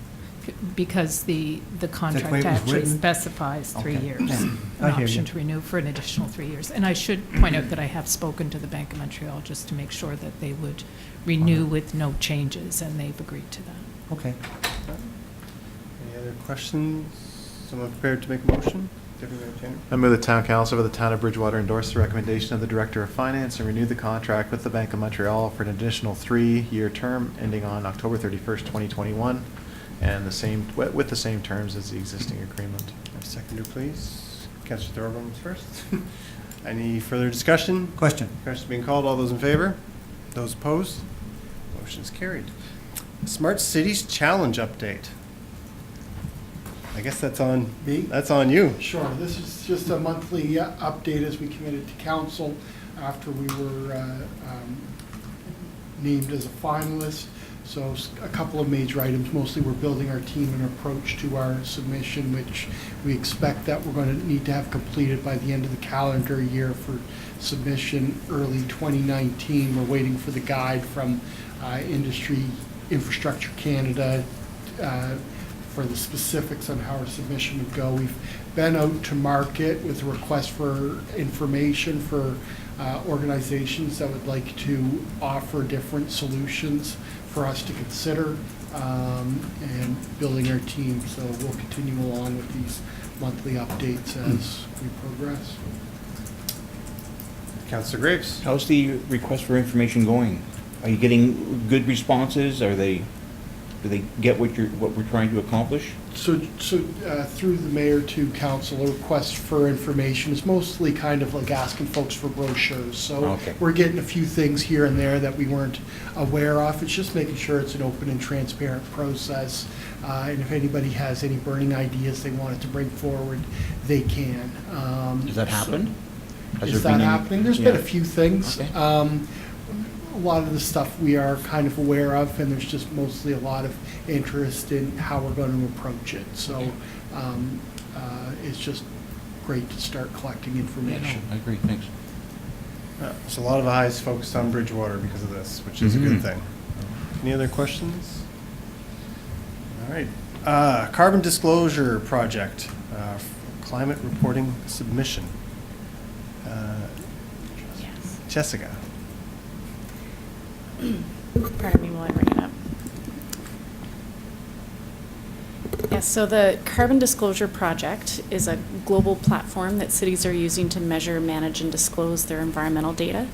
Because the way it contract was actually written? specifies 3 Okay. years. Yeah. An I hear option you. to renew for an additional 3 years. And I should point out that I have spoken to the Bank of Montreal just to make sure that they would renew with no changes, and they've agreed to that. Okay. Any other questions? Someone prepared to make a motion? Deputy Mayor Tanner. I move the Town Council of the Town of Bridgewater endorse the recommendation of the Director of Finance and renew the contract with the Bank of Montreal for an additional 3-year term ending on October 31st, 2021, and with the same terms as the existing agreement. A seconder, please. Councilor Thorburn was first. Any further discussion? Question. Question being called. All those in favor? Those opposed? Motion's carried. Smart Cities Challenge update. I guess that's on Me? That's on you. Sure, this is just a monthly update as we committed to council after we were named as a finalist. So a couple of major items, mostly we're building our team and approach to our submission, which we expect that we're going to need to have completed by the end of the calendar year for submission early 2019. We're waiting for the guide from Industry Infrastructure Canada for the specifics on how our submission would go. We've been out to market with a request for information for organizations that would like to offer different solutions for us to consider. and building our team. So we'll continue along with these monthly updates as we progress. Councillor Graves? How's the request for information going? Are you getting good responses? Do they get what we're trying to accomplish? So through the mayor to council, a request for information is mostly kind of like asking folks for brochures. So Okay. we're getting a few things here and there that we weren't aware of. It's just making sure it's an open and transparent process. And if anybody has any burning ideas they wanted to bring forward, they can. Does that happen? Has Is there been that any- happening? There's been a Yeah. few things. Okay. A lot of the stuff we are kind of aware of, and there's just mostly a lot of interest in how we're going to approach it. So it's just great to start collecting information. I agree, thanks. There's a lot of eyes focused on Bridgewater because of this, which is a good Mhm. thing. Any other questions? All right. Carbon disclosure project, climate reporting submission. Jessica. Pardon me while I bring it up. Yes, so the Carbon Disclosure Project is a global platform that cities are using to measure, manage, and disclose their environmental data.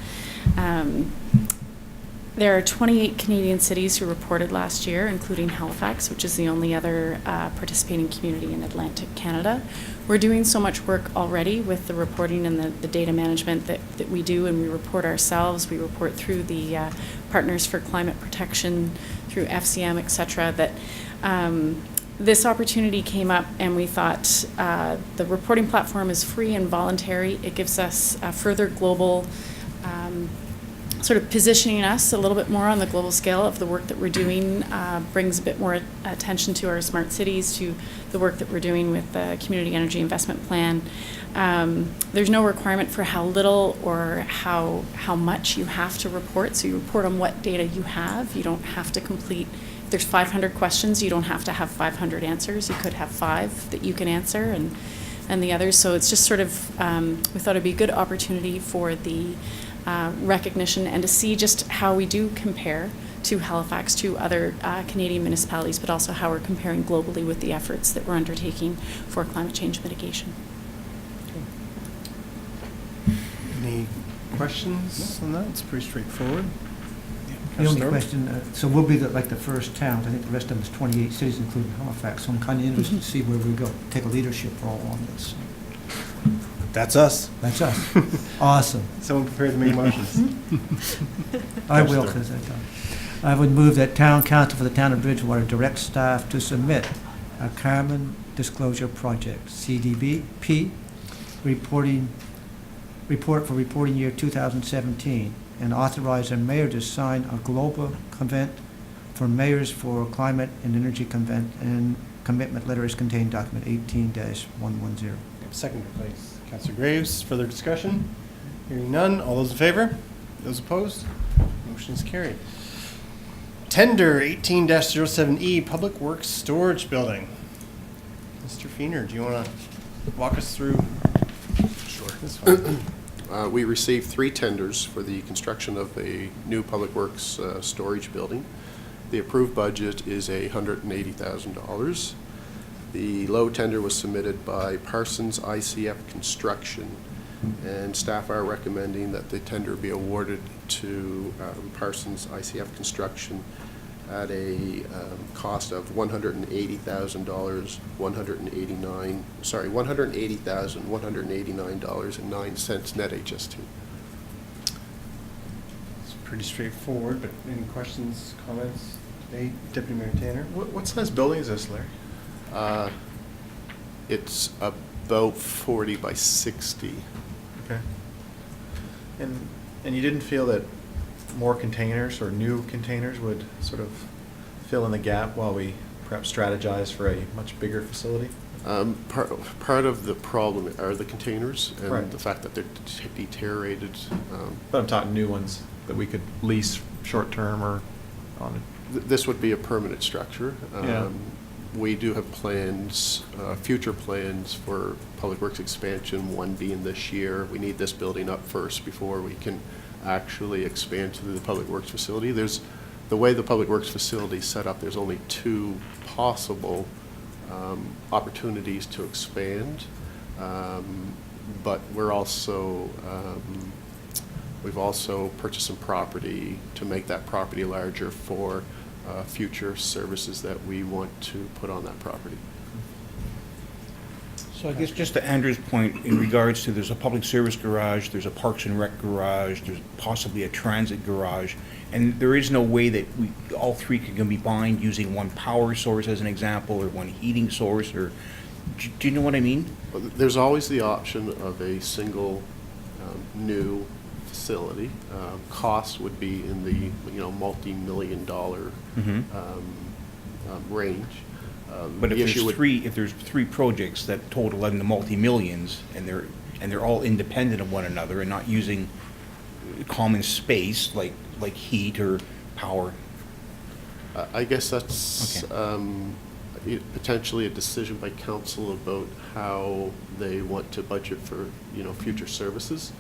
There are 28 Canadian cities who reported last year, including Halifax, which is the only other participating community in Atlantic Canada. We're doing so much work already with the reporting and the data management that we do, and we report ourselves. We report through the Partners for Climate Protection, through FCM, et cetera, that this opportunity came up, and we thought the reporting platform is free and voluntary. It gives us further global sort of positioning us a little bit more on the global scale of the work that we're doing, brings a bit more attention to our smart cities, to the work that we're doing with the Community Energy Investment Plan. There's no requirement for how little or how much you have to report, so you report on what data you have. You don't have to complete, if there's 500 questions, you don't have to have 500 answers. You could have 5 that you can answer and the others. So it's just sort of, we thought it'd be a good opportunity for the recognition and to see just how we do compare to Halifax, to other Canadian municipalities, but also how we're comparing globally with the efforts that we're undertaking for climate change mitigation. Any questions on that? It's pretty straightforward. The only Councillor? question, so we'll be like the first town, I think the rest of them is 28 cities, including Halifax, so I'm kind of interested to see where we go, take a leadership role on this. That's us. That's us. Awesome. Someone prepared to make motions. I will, Councillor. because I would move that town council for the town of Bridgewater direct staff to submit a carbon disclosure project, CDP, report for reporting year 2017, and authorize the mayor to sign a global convent for mayors for climate and energy convent, and commitment letter is contained document 18-110. Second, please. Councillor Graves, further discussion? Hearing none, all those in favor? Those opposed? Motion is carried. Tender 18-07E, Public Works Storage Building. Mr. Feener, do you want to walk us through? Sure. This one? We received 3 tenders for the construction of a new Public Works storage building. The approved budget is $180,000. The low tender was submitted by Parsons ICF Construction, and staff are recommending that the tender be awarded to Parsons ICF Construction at a cost of $180,189.09 net HST. It's pretty straightforward, but any questions, comments? Deputy Mayor Tanner? What size building is this, Larry? It's about 40 by 60. Okay. And you didn't feel that more containers or new containers would sort of fill in the gap while we perhaps strategize for a much bigger facility? Part of the problem are the containers and Right. the fact that they're deteriorated. But I'm talking new ones that we could lease short-term or on. This would be a permanent structure. Yeah. We do have plans, future plans for Public Works expansion, one being this year. We need this building up first before we can actually expand to the Public Works facility. There's the way the Public Works facility is set up, there's only two possible opportunities to expand. But we're also, we've also purchased some property to make that property larger for future services that we want to put on that property. So I guess just to Andrew's point, in regards to, there's a public service garage, there's a Parks and Rec garage, there's possibly a transit garage, and there is no way that all three can be combined using one power source as an example, or one heating source, or, do you know what I mean? There's always the option of a single new facility. Cost would be in the multi-million dollar range. But the if issue there's three projects that total in the multi-millions, and they're all independent of one another and not using common space like heat or power. I guess that's potentially a decision by council about how they want to budget for future services.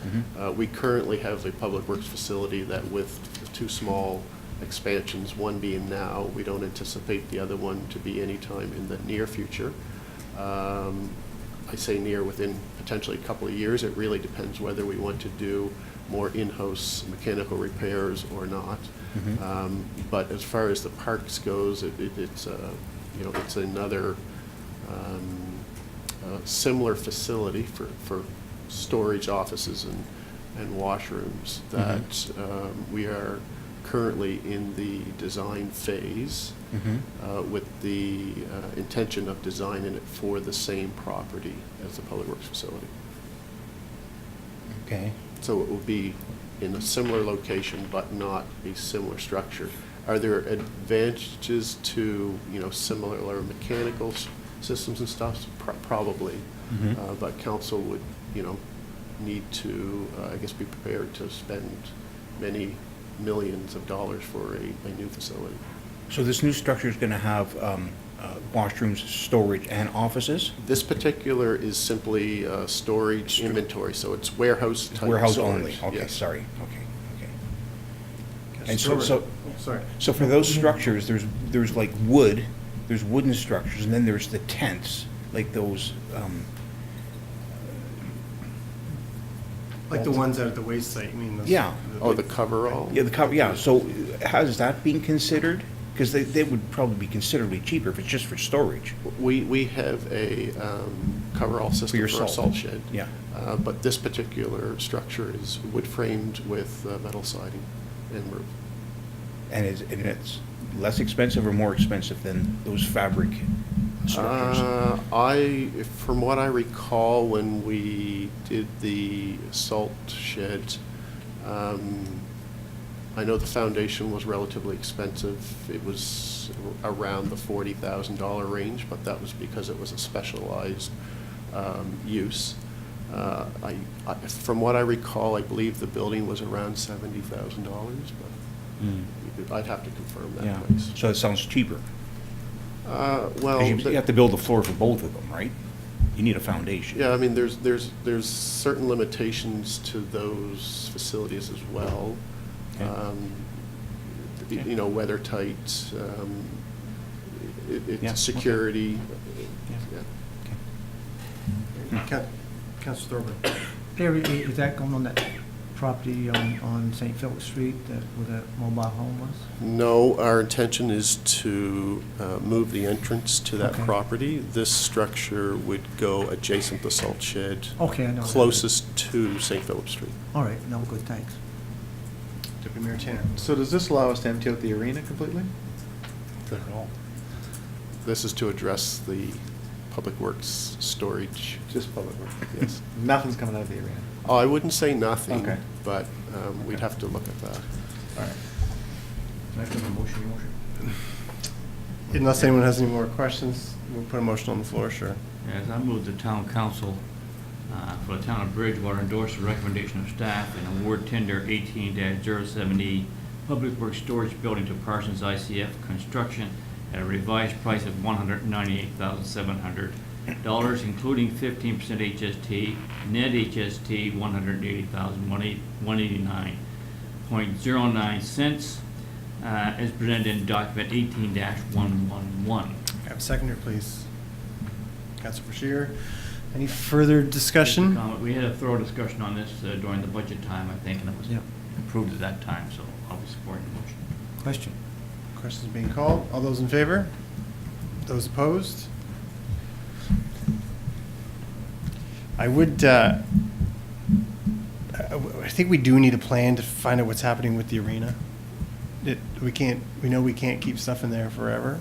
We currently have a public works facility that, with two small expansions, one being now, we don't anticipate the other one to be anytime in the near future. I say near, within potentially a couple of years. It really depends whether we want to do more in-house mechanical repairs or not. But as far as the parks goes, it's another similar facility for storage offices and washrooms that we are currently in the design phase with the intention of designing it for the same property as the Public Works facility. Okay. So it will be in a similar location but not a similar structure. Are there advantages to similar mechanical systems and stuff? Probably, but council would need to I guess be prepared to spend many millions of dollars for a new facility. So this new structure is going to have washrooms, storage, and offices? This particular is simply storage inventory, so it's warehouse type Warehouse storage. only, okay, Yes. sorry, okay. And Sorry. so for those structures, there's like wood, there's wooden structures, and then there's the tents, like those, Like the ones out at the waste site, you mean? Yeah. The coverall? Yeah, the cover, yeah, so has that been considered? Because they would probably be considerably cheaper if it's just for storage. We have a coverall system your for our salt. salt shed. Yeah. But this particular structure is wood framed with metal siding and roof. And it's less expensive or more expensive than those fabric structures? From what I recall, when we did the salt shed, I know the foundation was relatively expensive. It was around the $40,000 range, but that was because it was a specialized use. From what I recall, I believe the building was around $70,000, but I'd have to confirm that. Yeah, Place. so it sounds cheaper. Well, 'Cause you have to build the floor for both of them, right? You need a foundation. Yeah, I mean, there's certain limitations to those facilities as well. Okay. Weather tight, Yeah, security. Okay. Councillor Thorburn. Larry, is that going on that property on St. Philip Street where the mobile home was? No, our intention is to move the entrance to that Okay. property. This structure would go adjacent to salt shed. Okay, I know that. Closest to St. Philip Street. All right, no, good, thanks. Deputy Mayor Tanner. So does this allow us to empty out the arena completely? Good at all. This is to address the Public Works storage. Just public works? Yes. Nothing's coming out of the arena? Oh, I wouldn't say nothing. Okay. But we'd have to look at that. All right. Can I put a motion, your motion? Unless anyone has any more questions, we'll put a motion on the floor, sure. Yes, I move the town council for the town of Bridgewater endorse the recommendation of staff and award tender 18-070 Public Works Storage Building to Parsons ICF Construction at a revised price of $198,700, including 15% HST, net HST $180,189.09, as presented in document 18-111. Have a seconder, please. Councilor Bashir. Any further discussion? Just a comment. We had a thorough discussion on this during the budget time, I think, and it was Yep. approved at that time, so I'll be supporting the motion. Question? Questions being called. All those in favor? Those opposed? I would, I think we do need a plan to find out what's happening with the arena. We know we can't keep stuff in there forever.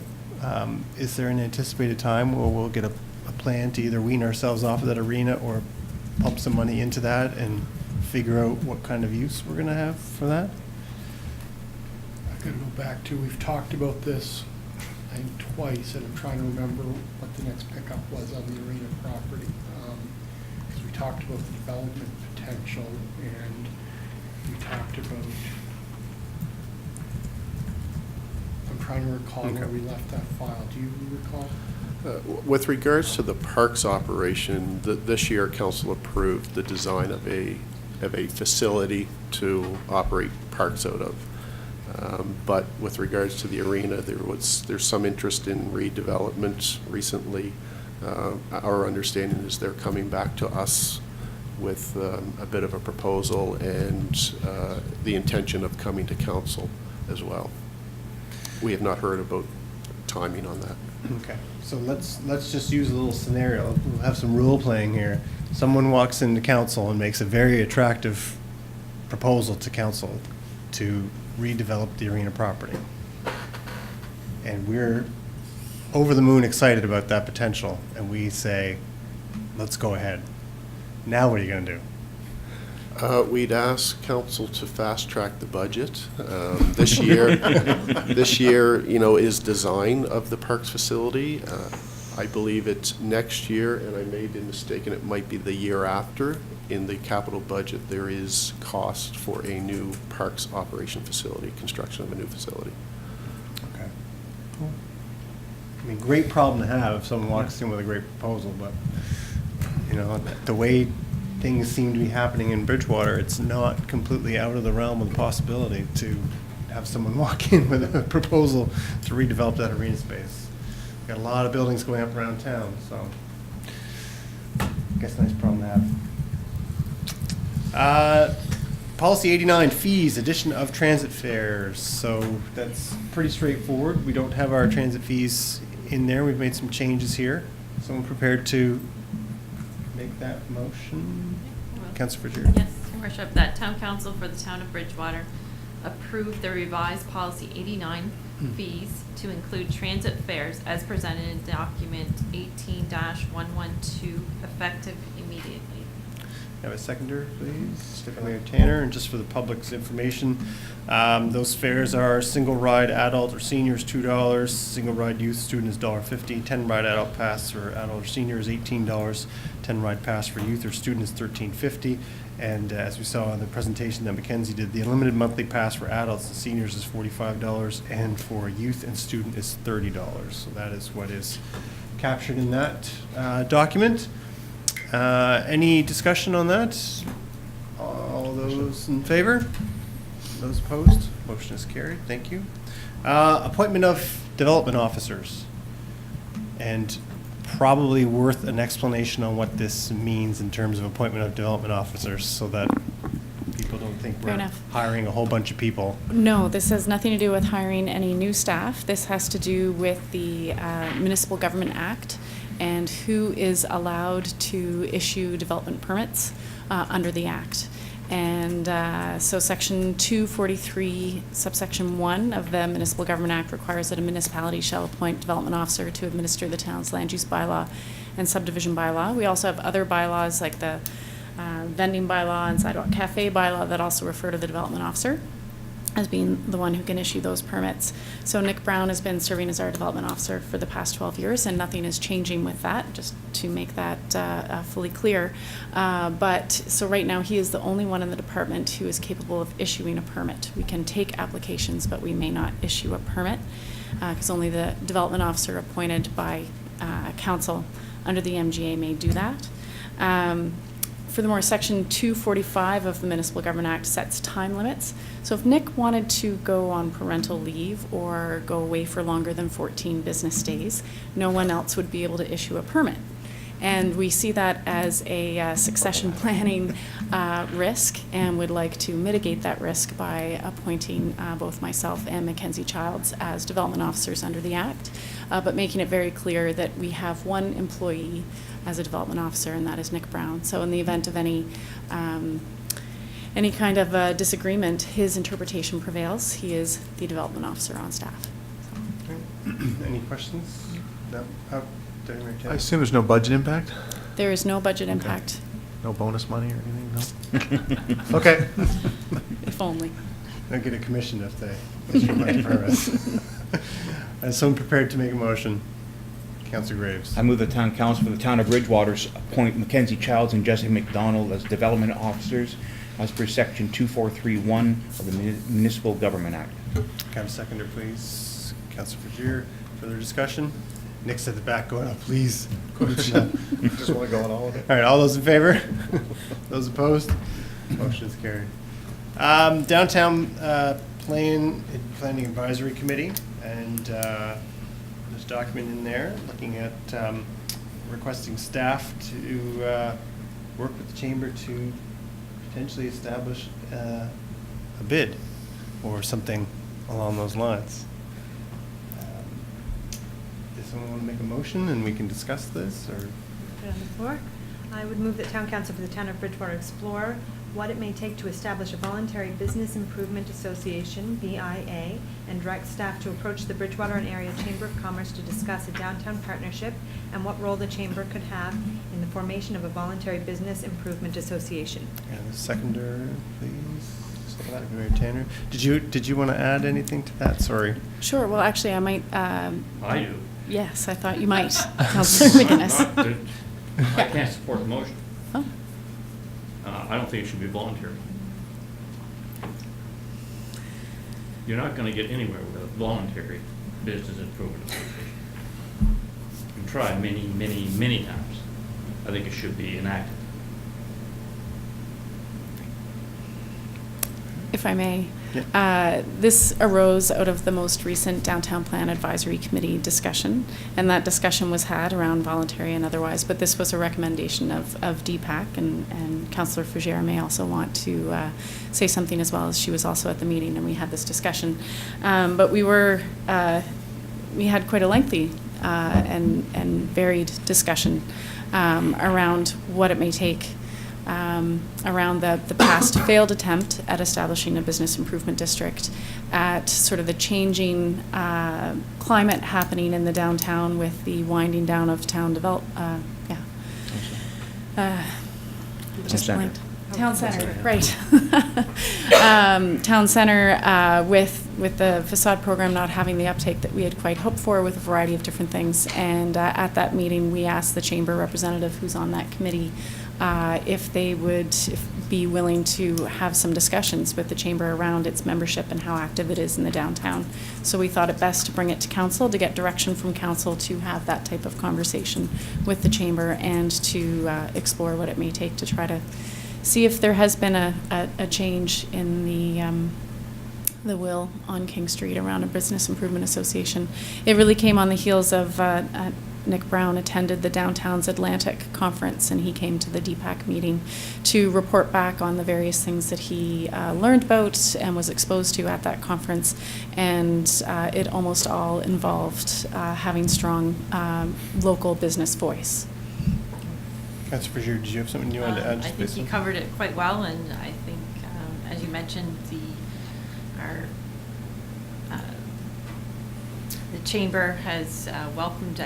Is there an anticipated time where we'll get a plan to either wean ourselves off of that arena or pump some money into that and figure out what kind of use we're going to have for that? I've got to go back to, we've talked about this, I think, twice, and I'm trying to remember what the next pickup was on the arena property. Because we talked about the development potential, and we talked about, I'm trying to recall where we left that file. Do you recall? With regards to the parks operation, this year council approved the design of a facility to operate parks out of. But with regards to the arena, there's some interest in redevelopment recently. Our understanding is they're coming back to us with a bit of a proposal and the intention of coming to council as well. We have not heard about timing on that. Okay, so let's just use a little scenario. We'll have some role playing here. Someone walks into council and makes a very attractive proposal to council to redevelop the arena property. And we're over the moon excited about that potential, and we say, let's go ahead. Now what are you going to do? We'd ask council to fast track the budget. This year, is design of the parks facility. I believe it's next year, and I may be mistaken, it might be the year after. In the capital budget, there is cost for a new parks operation facility, construction of a new facility. Okay. Cool. I mean, great problem to have if someone walks in with a great proposal, but, the way things seem to be happening in Bridgewater, it's not completely out of the realm of the possibility to have someone walk in with a proposal to redevelop that arena space. Got a lot of buildings going up around town, so I guess nice problem to have. Policy 89, fees, addition of transit fares. So that's pretty straightforward. We don't have our transit fees in there. We've made some changes here. Someone prepared to make that motion? Councilor Bridger. Yes, Your Worship, that Town Council for the Town of Bridgewater approved the revised Policy 89 fees to include transit fares as presented in document 18-112, effective immediately. Have a seconder, please. Mayor Tanner, and just for the public's information, those fares are single ride adult or seniors $2, single ride youth student is $1.50, 10 ride adult pass for adult or senior is $18, 10 ride pass for youth or student is $13.50, and as we saw in the presentation that Mackenzie did, the unlimited monthly pass for adults and seniors is $45, and for youth and student is $30. So that is what is captured in that document. Any discussion on that? All those in favor? Those opposed? Motion is carried. Thank you. Appointment of development officers. And probably worth an explanation on what this means in terms of appointment of development officers so that people don't think Fair we're enough. hiring a whole bunch of people. No, this has nothing to do with hiring any new staff. This has to do with the Municipal Government Act and who is allowed to issue development permits under the Act. And so Section 243, subsection 1 of the Municipal Government Act requires that a municipality shall appoint development officer to administer the town's land use bylaw and subdivision bylaw. We also have other bylaws like the vending bylaw and sidewalk cafe bylaw that also refer to the development officer as being the one who can issue those permits. So Nick Brown has been serving as our development officer for the past 12 years, and nothing is changing with that, just to make that fully clear. But so right now, he is the only one in the department who is capable of issuing a permit. We can take applications, but we may not issue a permit, because only the development officer appointed by council under the MGA may do that. Furthermore, Section 245 of the Municipal Government Act sets time limits. So if Nick wanted to go on parental leave or go away for longer than 14 business days, no one else would be able to issue a permit. And we see that as a succession planning risk, and would like to mitigate that risk by appointing both myself and Mackenzie Childs as development officers under the Act, but making it very clear that we have one employee as a development officer, and that is Nick Brown. So in the event of any kind of disagreement, his interpretation prevails. He is the development officer on staff. Any questions? No? I assume there's no budget impact? There is no budget impact, No bonus money or anything, no? Okay. if only. They'll get a commission if they issue a bunch of permits. Is someone prepared to make a motion? Councillor Graves. I move the town council for the town of Bridgewater appoint Mackenzie Childs and Jesse McDonald as development officers as per section 2431 of the Municipal Government Act. Can I have a seconder, please? Councillor Fagier, further discussion? Nick's at the back going, oh, please. Just want to go on all of it. All right, all those in favor? Those opposed? Motion is carried. Downtown Planning Advisory Committee, and there's a document in there looking at requesting staff to work with the chamber to potentially establish a bid or something along those lines. Does someone want to make a motion and we can discuss this, or? Put it on the floor. I would move that Town Council for the Town of Bridgewater explore what it may take to establish a voluntary business improvement association, BIA, and direct staff to approach the Bridgewater and Area Chamber of Commerce to discuss a downtown partnership and what role the chamber could have in the formation of a voluntary business improvement association. And a seconder, please. Mayor Tanner, did you want to add anything to that? Sorry. Sure. Well, actually, I might. I do. Yes, I thought you might, Councillor McGuinness. I can't support the motion. Oh. I don't think it should be voluntary. You're not going to get anywhere with a voluntary business improvement association. You've tried many, many, many times. I think it should be enacted. If I may. Yeah. This arose out of the most recent Downtown Plan Advisory Committee discussion, and that discussion was had around voluntary and otherwise, but this was a recommendation of DPAC, and Councillor Fougere may also want to say something as well, as she was also at the meeting and we had this discussion. But we had quite a lengthy and varied discussion around what it may take around the past failed attempt at establishing a business improvement district, at sort of the changing climate happening in the downtown with the winding down of town Town center, right. Town center with the facade program not having the uptake that we had quite hoped for, with a variety of different things. And at that meeting, we asked the chamber representative who's on that committee if they would be willing to have some discussions with the chamber around its membership and how active it is in the downtown. So we thought it best to bring it to council, to get direction from council to have that type of conversation with the chamber, and to explore what it may take to try to see if there has been a change in the will on King Street around a business improvement association. It really came on the heels of Nick Brown attended the Downtown's Atlantic Conference, and he came to the DPAC meeting to report back on the various things that he learned about and was exposed to at that conference. And it almost all involved having strong local business voice. Councillor Frazier, did you have something you wanted to add? I think you covered it quite well, and I think, as you mentioned, the chamber has welcomed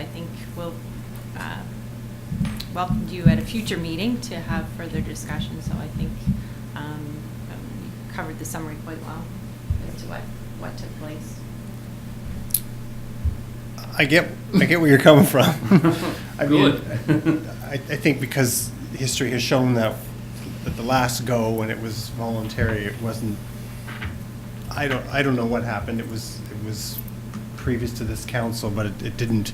you at a future meeting to have further discussion. So I think you covered the summary quite well as to what took place. I get where you're coming from. I mean, I think because history has shown that the last go, when it was voluntary, it wasn't. I don't know what happened. It was previous to this council, but it didn't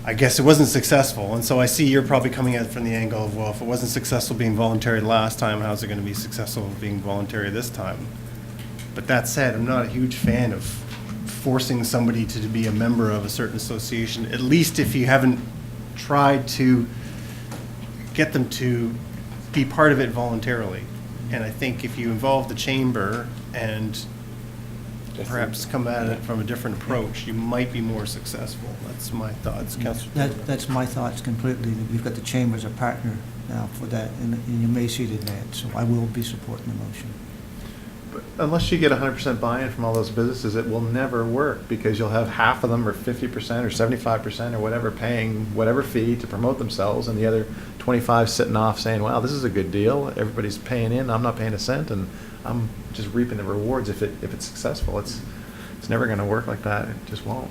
I guess it wasn't successful. And so I see you're probably coming at it from the angle of, well, if it wasn't successful being voluntary last time, how's it going to be successful being voluntary this time? But that said, I'm not a huge fan of forcing somebody to be a member of a certain association, at least if you haven't tried to get them to be part of it voluntarily. And I think if you involve the chamber and perhaps come at it from a different approach, you might be more successful. That's my thoughts, Councillor. That's my thoughts completely. We've got the chamber as a partner now for that, and you may see it in that, so I will be supporting the motion. But unless you get 100% buy-in from all those businesses, it will never work, because you'll have half of them, or 50% or 75% or whatever, paying whatever fee to promote themselves, and the other 25 sitting off saying, wow, this is a good deal, everybody's paying in, I'm not paying a cent, and I'm just reaping the rewards if it's successful. It's never going to work like that. It just won't.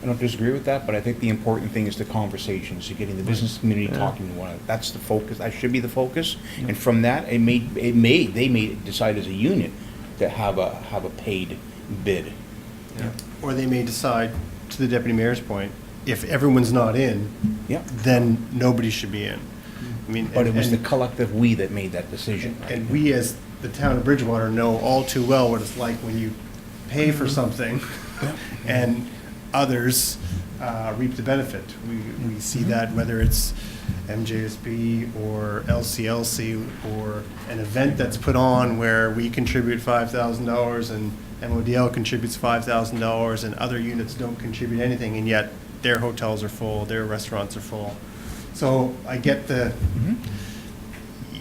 I don't disagree with that, but I think the important thing is the conversations, you're getting the business community talking to one another. That's the focus, that should be the focus. And from that, they may decide as a unit to have a paid bid. Yeah. Or they may decide, to the deputy mayor's point, if everyone's not in, then nobody should be in. I mean, But it was the collective we that made that decision. And we, as the town of Bridgewater, know all too well what it's like when you pay for something and others reap the benefit. We see that whether it's MJSB or LCLC or an event that's put on where we contribute $5,000 and MODL contributes $5,000 and other units don't contribute anything, and yet their hotels are full, their restaurants are full. So I get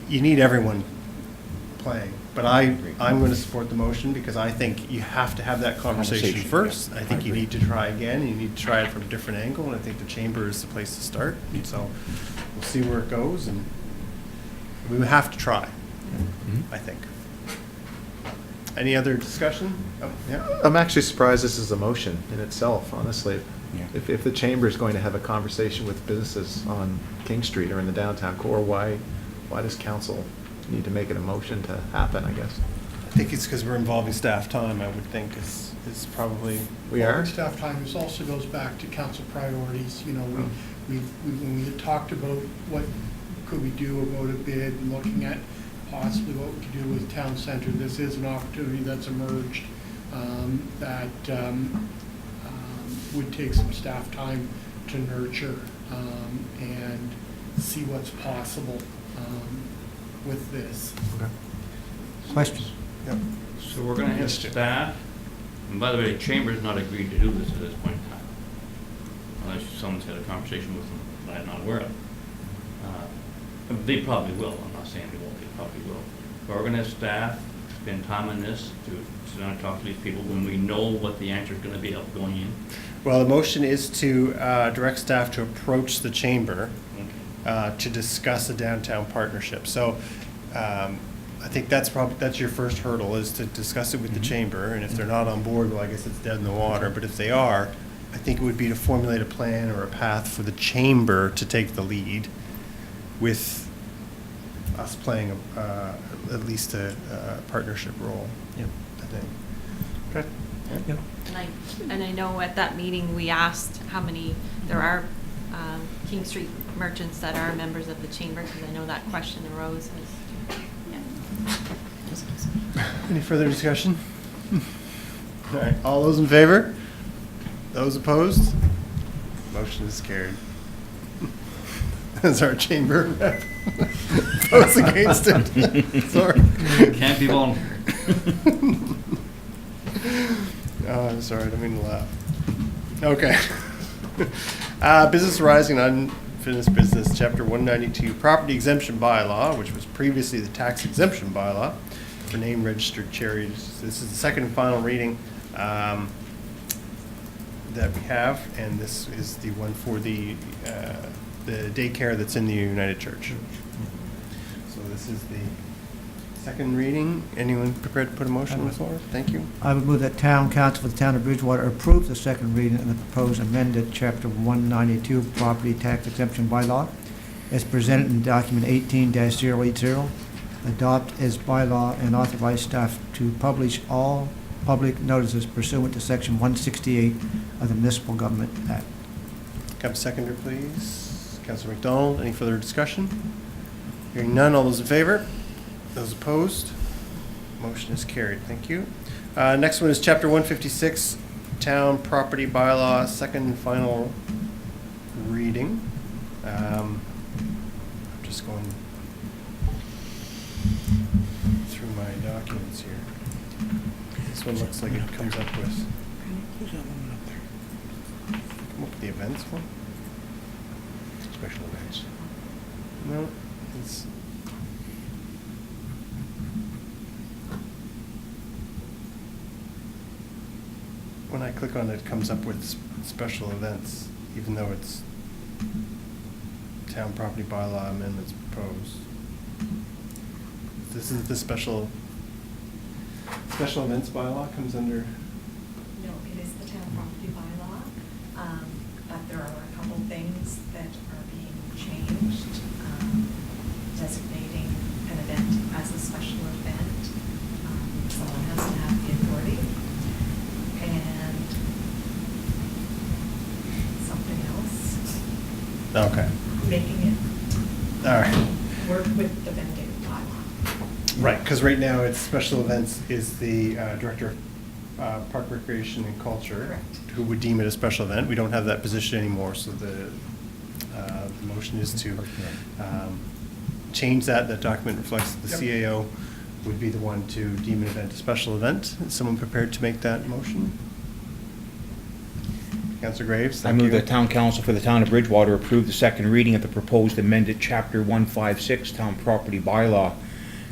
you need everyone playing. But I'm going to support the motion because I think you have to have that conversation first. I think you need to try again, and you need to try it from a different angle, and I think the chamber is the place to start. And so we'll see where it goes, and we have to try, I think. Any other discussion? Oh, yeah. I'm actually surprised this is a motion in itself, honestly. Yeah. If the chamber is going to have a conversation with businesses on King Street or in the downtown core, why does council need to make it a motion to happen, I guess? I think it's because we're involving staff time, I would think, is probably. We are? Staff time, this also goes back to council priorities. You know, when we had talked about what could we do about a bid, and looking at possibly what we could do with town center, this is an opportunity that's emerged that would take some staff time to nurture and see what's possible with this. Okay. Question? Yep. So we're gonna have staff, and by the way, the chamber's not agreed to do this at this point in time, unless someone's had a conversation with them that I'm not aware of. They probably will, I'm not saying they won't, they probably will. But we're gonna have staff spend time on this to sit down and talk to these people when we know what the answer's gonna be up going in. Well, the motion is to direct staff to approach the chamber to discuss a downtown partnership. So I think that's your first hurdle, is to discuss it with the chamber, and if they're not on board, well, I guess it's dead in the water, but if they are, I think it would be to formulate a plan or a path for the chamber to take the lead, with us playing at least a partnership role. Yep. I think. Okay. Yep. And I know at that meeting, we asked how many, there are King Street merchants that are members of the chamber, because I know that question arose. Any further discussion? All right, all those in favor? Those opposed? Motion is carried. As our chamber rep votes against it. Sorry. Can't be voluntary. Oh, I'm sorry, I didn't mean to laugh. Okay. Business arising unfinished business, Chapter 192, Property Exemption Bylaw, which was previously the Tax Exemption Bylaw for name registered charities. This is the second and final reading that we have, and this is the one for the daycare that's in the United Church. So this is the second reading. Anyone prepared to put a motion on the floor? Thank you. I would move that town council for the town of Bridgewater approve the second reading of the proposed amended Chapter 192 Property Tax Exemption Bylaw as presented in document 18-080, adopt as bylaw and authorize staff to publish all public notices pursuant to Section 168 of the Municipal Government Act. Can I have a seconder, please? Councillor McDonald, any further discussion? Hearing none, all those in favor? Those opposed? Motion is carried. Thank you. Next one is Chapter 156, Town Property Bylaw, second and final reading. I'm just going through my documents here. This one looks like it comes up with. Come up with the events one? Special events. No, it's. When I click on it, it comes up with special events, even though it's town property bylaw amendments proposed. This is the special events bylaw comes under. No, it is the town property bylaw, but there are a couple things that are being changed, designating an event as a special event. Someone has to have the authority. And something else. Okay. Making it All right. work with the vending bylaw. Right, because right now it's special events is the Director of Park Recreation and Culture. Correct. Who would deem it a special event. We don't have that position anymore, so the motion is to change that. That document reflects that the CAO would be the one to deem an event a special event. Is someone prepared to make that motion? Councillor Graves, I thank move you. that Town Council for the Town of Bridgewater approve the second reading of the proposed amended Chapter 156 Town Property Bylaw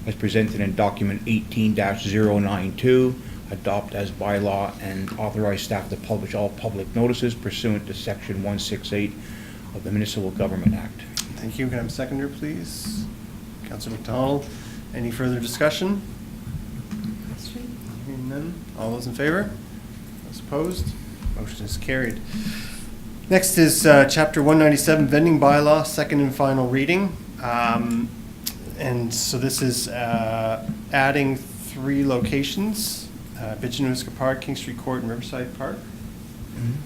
as presented in document 18-092, adopt as bylaw and authorize staff to publish all public notices pursuant to Section 168 of the Municipal Government Act. Thank you. Can I have a seconder, please? Councillor McDonald. Any further discussion? Hearing none. All those in favor? Those opposed? Motion is carried. Next is Chapter 197, Vending Bylaw, second and final reading. And so this is adding 3 locations, Bigenuiska Park, King Street Court, and Riverside Park.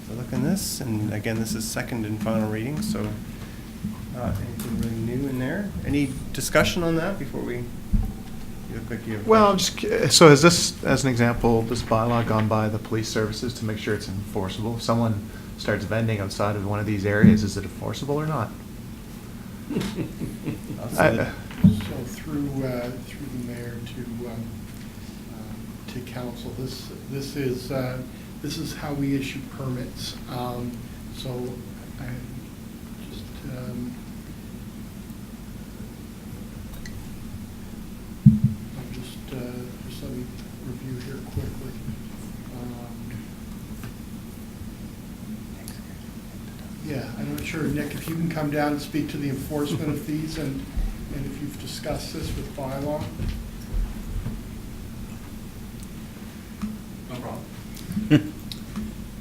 So look in this, and again, this is second and final reading, so not anything really new in there. Any discussion on that before we, you look like you have. Well, so has this, as an example, this bylaw gone by the police services to make sure it's enforceable? If someone starts vending outside of one of these areas, is it enforceable or not? So through the mayor to council, this is how we issue permits. So I just just let me review here quickly. Yeah, I'm not sure, Nick, if you can come down and speak to the enforcement of these and if you've discussed this with bylaw. No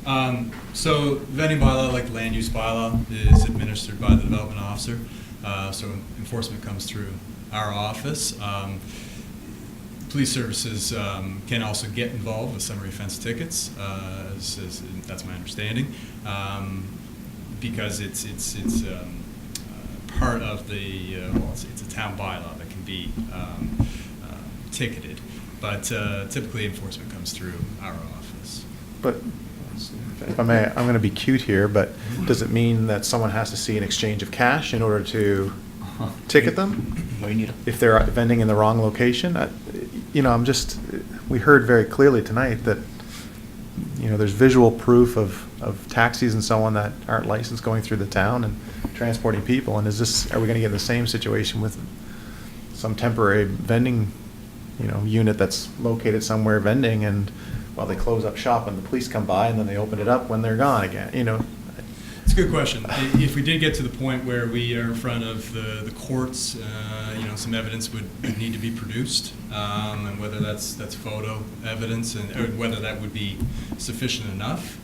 problem. So vending bylaw, like the land use bylaw, is administered by the development officer. So enforcement comes through our office. Police services can also get involved with summary offense tickets, that's my understanding, because it's part of the, well, it's a town bylaw that can be ticketed, but typically enforcement comes through our office. But if I may, I'm going to be cute here, but does it mean that someone has to see an exchange of cash in order to ticket them? If they're vending in the wrong location? We heard very clearly tonight that, there's visual proof of taxis and so on that aren't licensed going through the town and transporting people. And are we going to get in the same situation with some temporary vending, unit that's located somewhere vending, and while they close up shop and the police come by and then they open it up when they're gone again, It's a good question. If we did get to the point where we are in front of the courts, some evidence would need to be produced, and whether that's photo evidence or whether that would be sufficient enough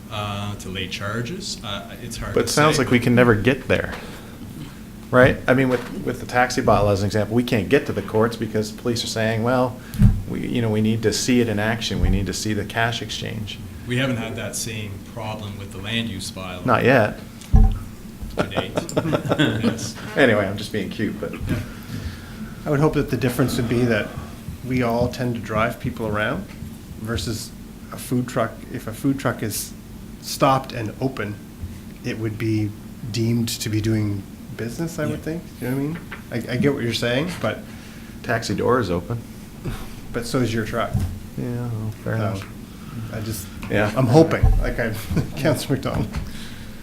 to lay charges, it's hard to say. But it sounds like we can never get there, right? I mean, with the taxi bylaw as an example, we can't get to the courts because police are saying, well, we need to see it in action. We need to see the cash exchange. We haven't had that same problem with the land use bylaw. Not yet. to date. Yes. Anyway, I'm just being cute, but I would hope that the difference would be that we all tend to drive people around versus a food truck. If a food truck is stopped and open, it would be deemed to be doing business, I would think. You know what I mean? I get what you're saying, but taxi door is open. but so is your truck. Yeah, well, fair enough. I'm hoping, like Councilor McDonald.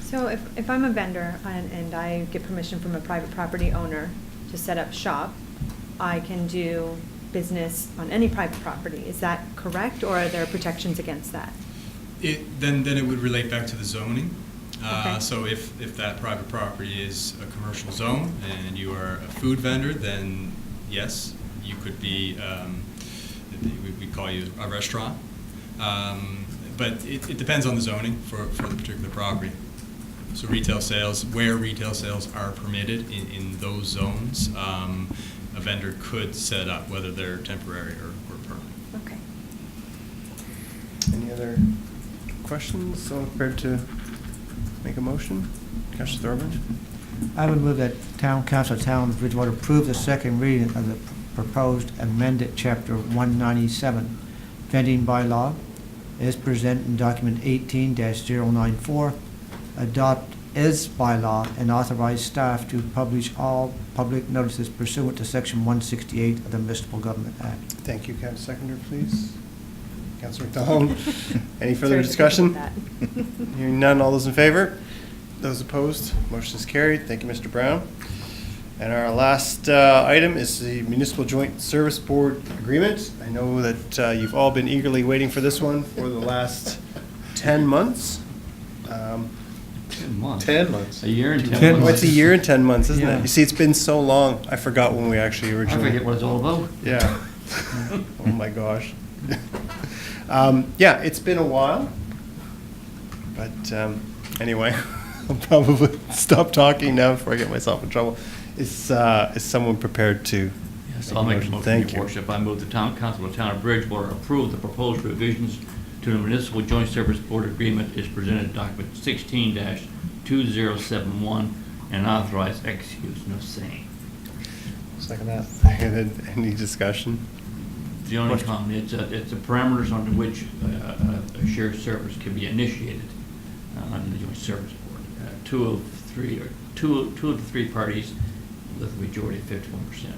So if I'm a vendor and I get permission from a private property owner to set up shop, I can do business on any private property. Is that correct, or are there protections against that? Then it would relate back to the zoning. Okay. So if that private property is a commercial zone and you are a food vendor, then yes, you could be, we call you a restaurant. But it depends on the zoning for the particular property. So retail sales, where retail sales are permitted in those zones, a vendor could set up, whether they're temporary or permanent. Okay. Any other questions? Someone prepared to make a motion? Councilor Thorburn? I would move that Town Council, Town of Bridgewater approve the second reading of the proposed amended Chapter 197 vending bylaw as presented in document 18-094, adopt as bylaw and authorize staff to publish all public notices pursuant to Section 168 of the Municipal Government Act. Thank you. Can I have a seconder, please? Councilor McDonald. Any further Sorry to discussion? repeat that. Hearing none, all those in favor? Those opposed? Motion is carried. Thank you, Mr. Brown. And our last item is the Municipal Joint Service Board Agreement. I know that you've all been eagerly waiting for this one for the last 10 months. 10 months. 10 months. A year and 10 Well, months. it's a year and 10 months, isn't Yeah. it? You see, it's been so long, I forgot when we actually I originally. forget what it's all about. Yeah. Oh, my gosh. Yeah, it's been a while. But anyway, I'll probably stop talking now before I get myself in trouble. Is someone prepared to? Yes, I'll make a motion, Thank Your you. Worship. I move the Town Council of the Town of Bridgewater approve the proposed revisions to the Municipal Joint Service Board Agreement as presented in document 16-2071 and authorize execution of same. Second that. Any discussion? The only Question. comment, it's the parameters under which a shared service can be initiated under the Joint Service Board. Two of the three parties with a majority of 51%, I believe.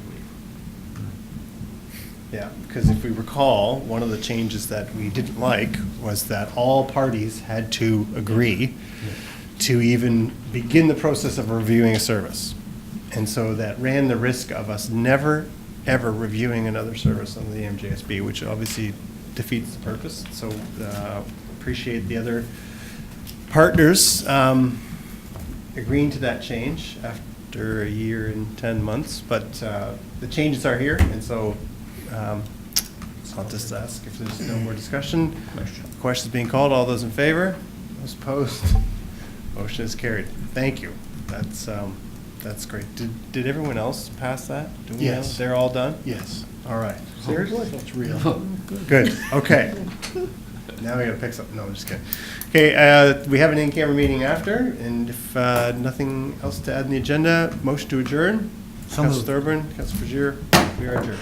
Yeah, because if we recall, one of the changes that we didn't like was that all parties had to agree to even begin the process of reviewing a service. And so that ran the risk of us never, ever reviewing another service under the MJSB, which obviously defeats the purpose. So appreciate the other partners agreeing to that change after a year and 10 months. But the changes are here, and so I'll just ask if there's no more discussion. Questions being called. All those in favor? Those opposed? Motion is carried. Thank you. That's great. Did everyone else pass that? Do we know? Yes. They're all done? Yes. All right. Seriously? That's real. Good. Okay. Now we gotta pick something. No, I'm just kidding. Okay, we have an in-camera meeting after, and if nothing else to add in the agenda, motion to adjourn. So Councilor moved. Thorburn, Councilor Frazier, we are adjourned.